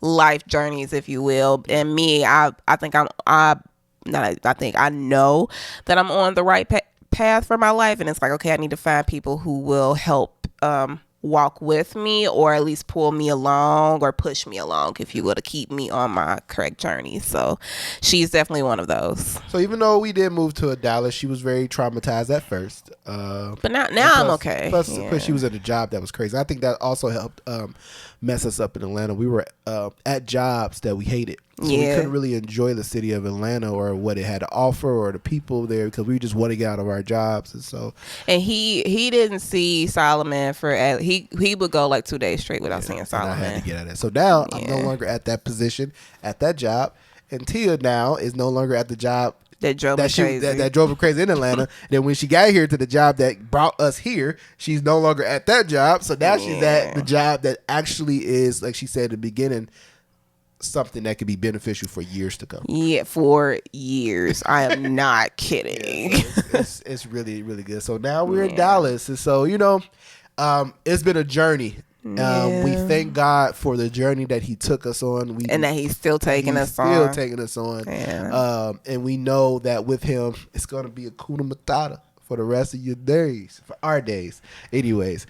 life journeys, if you will. And me, I know that I'm on the right path for my life, and it's like, okay, I need to find people who will help walk with me, or at least pull me along or push me along, if you will, to keep me on my correct journey. So she's definitely one of those. So even though we did move to Dallas, she was very traumatized at first, but now I'm okay. Plus she was at a job that was crazy. I think that also helped mess us up in Atlanta. We were at jobs that we hated. So we couldn't really enjoy the city of Atlanta or what it had to offer or the people there, because we just wanted to get out of our jobs. And he didn't see Solomon he would go like 2 days straight without seeing Solomon. I had to get out of that. So now I'm no longer at that position, at that job, and Tia now is no longer at the job that drove her crazy in Atlanta. Then when she got here to the job that brought us here, she's no longer at that job. So now she's at the job that actually is, like she said at the beginning, something that could be beneficial for years to come. Yeah, for years. I am not kidding. It's really, really good. So now we're in Dallas, and so it's been a journey. We thank God for the journey that He took us on, and that He's still taking us on. Yeah. And we know that with Him, it's going to be a Hakuna Matata for the rest of your days, for our days. Anyways,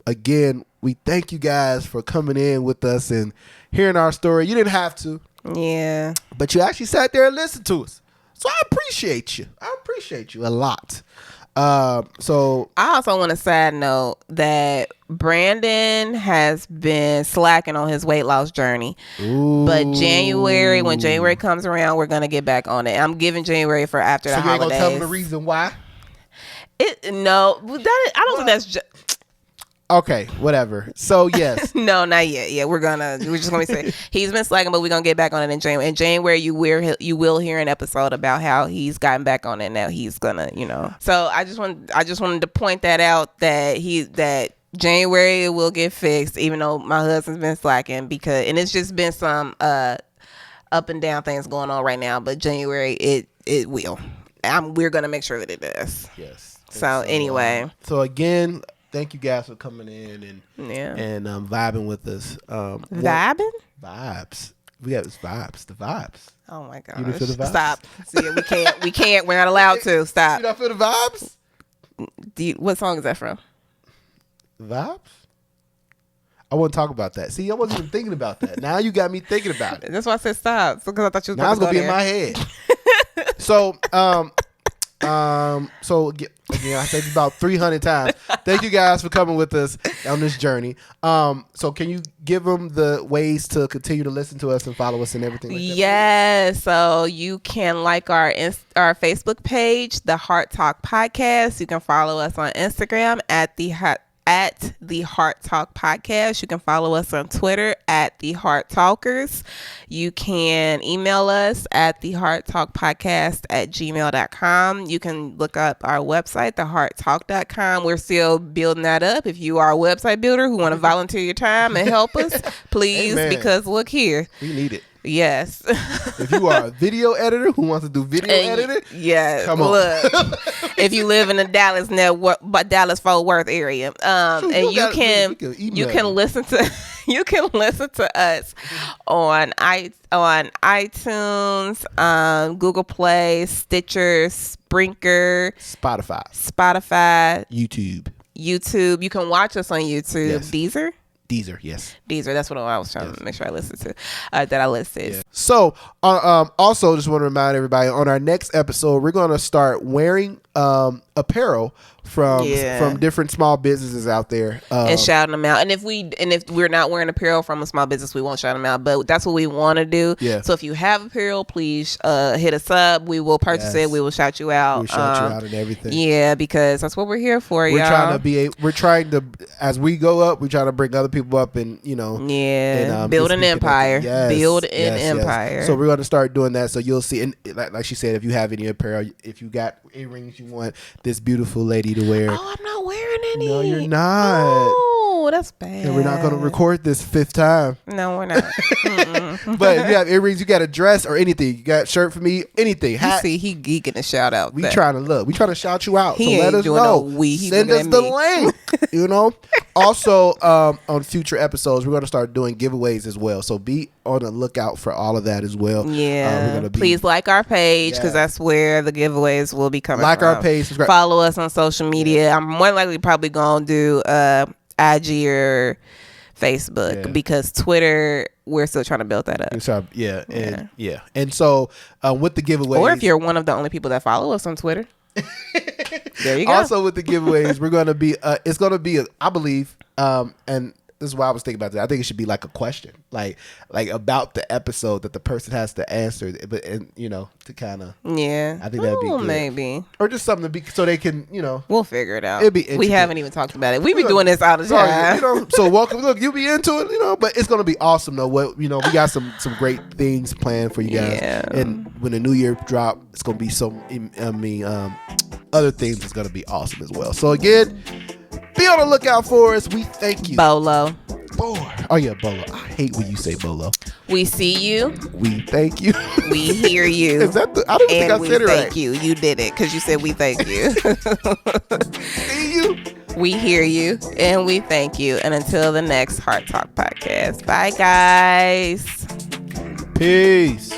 again, we thank you guys for coming in with us and hearing our story. You didn't have to. Yeah. But you actually sat there and listened to us. So I appreciate you. I appreciate you a lot. So I also want to side note that Brandon has been slacking on his weight loss journey. Ooh. But when January comes around, we're going to get back on it. I'm giving January for after the holidays. So you ain't going to tell me the reason why? I don't think that's just... Okay, whatever. So yes. No, not yet. Yeah, we're just gonna say he's been slacking, but we're gonna get back on it in January. In January, you will hear an episode about how he's gotten back on it. Now he's gonna, So I just wanted to point that out, that January will get fixed, even though my husband's been slacking, and it's just been some up and down things going on right now. But January, it will. We're gonna make sure that it does. Yes. So anyway. So again, thank you guys for coming in and vibing with us. Vibing? Vibes. We have vibes. The vibes. Oh my gosh. You didn't feel the vibes? Stop. See, we can't. We're not allowed to. Stop. You don't feel the vibes? What song is that from? Vibes? I wouldn't talk about that. See, I wasn't even thinking about that. Now you got me thinking about it. That's why I said stop. Because I thought you was now it's going to be in my head. So, again, I said it about 300 times. Thank you guys for coming with us on this journey. So can you give them the ways to continue to listen to us and follow us and everything like that? Yes. So you can like our Facebook page, The Heart Talk Podcast. You can follow us on Instagram at the Heart Talk Podcast. You can follow us on Twitter at The Heart Talkers. You can email us at thehearttalkpodcast@gmail.com. You can look up our website, thehearttalk.com. We're still building that up. If you are a website builder who want to volunteer your time and help us, please, Amen. because look here. We need it. Yes. If you are a video editor who wants to do video editing, yes. come on. Look, if you live in the Dallas Fort Worth area, Shoot, and you can email me. listen to you can listen to us on iTunes, Google Play, Stitcher, Spreaker, Spotify, YouTube. You can watch us on YouTube. Yes. Deezer. Yes. That's what I was trying to make sure I listened to. That I listed. Yeah. So, also just want to remind everybody on our next episode, we're going to start wearing apparel from different small businesses out there and shouting them out. And if we're not wearing apparel from a small business, we won't shout them out. But that's what we want to do. Yeah. So if you have apparel, please hit us up. We will purchase it. We will shout you out. We'll shout you out and everything. Yeah, because that's what we're here for. We're y'all. trying to as we go up, we try to bring other people up and build an empire. Build an empire. Yes. So we're going to start doing that. So you'll see, and like she said, if you have any apparel, if you got earrings you want this beautiful lady to wear. Oh, I'm not wearing any. No, you're not. Oh, that's bad. And we're not going to record this 5th time. No, we're not. But if you have earrings, you got a dress or anything, you got a shirt for me, anything. You see, he geeking a shout out. We trying to shout you out. He so ain't let us doing know. No we. Send us the link. Also, on future episodes, we're going to start doing giveaways as well. So be on the lookout for all of that as well. Yeah. We're gonna please like our page because that's where the giveaways will be coming from. Our page. Subscribe. Follow us on social media. I'm more likely probably going to do IG or Facebook because Twitter, we're still trying to build that up. And so with the giveaways, or if you're one of the only people that follow us on Twitter, there you go. Also with the giveaways, we're going to be it's going to be I believe and this is why I was thinking about that. I think it should be like a question, like about the episode that the person has to answer, but to kind of I think that'd be good. Maybe, or just something to be so they can we'll figure it out. It'd be we haven't even talked about it. We be doing this all the time. So welcome. Look, you'll be into it, but it's gonna be awesome though. What we got some great things planned for you guys, and when the new year drop, it's gonna be other things. It's gonna be awesome as well. So again. Be on the lookout for us. We thank you. Bolo. Oh, yeah, Bolo. I hate when you say Bolo. We see you. We thank you. We hear you. Is that I don't think I said it right. Thank you. You did it because you said we thank you. See you. We hear you and we thank you. And until the next Heart Talk podcast. Bye, guys. Peace.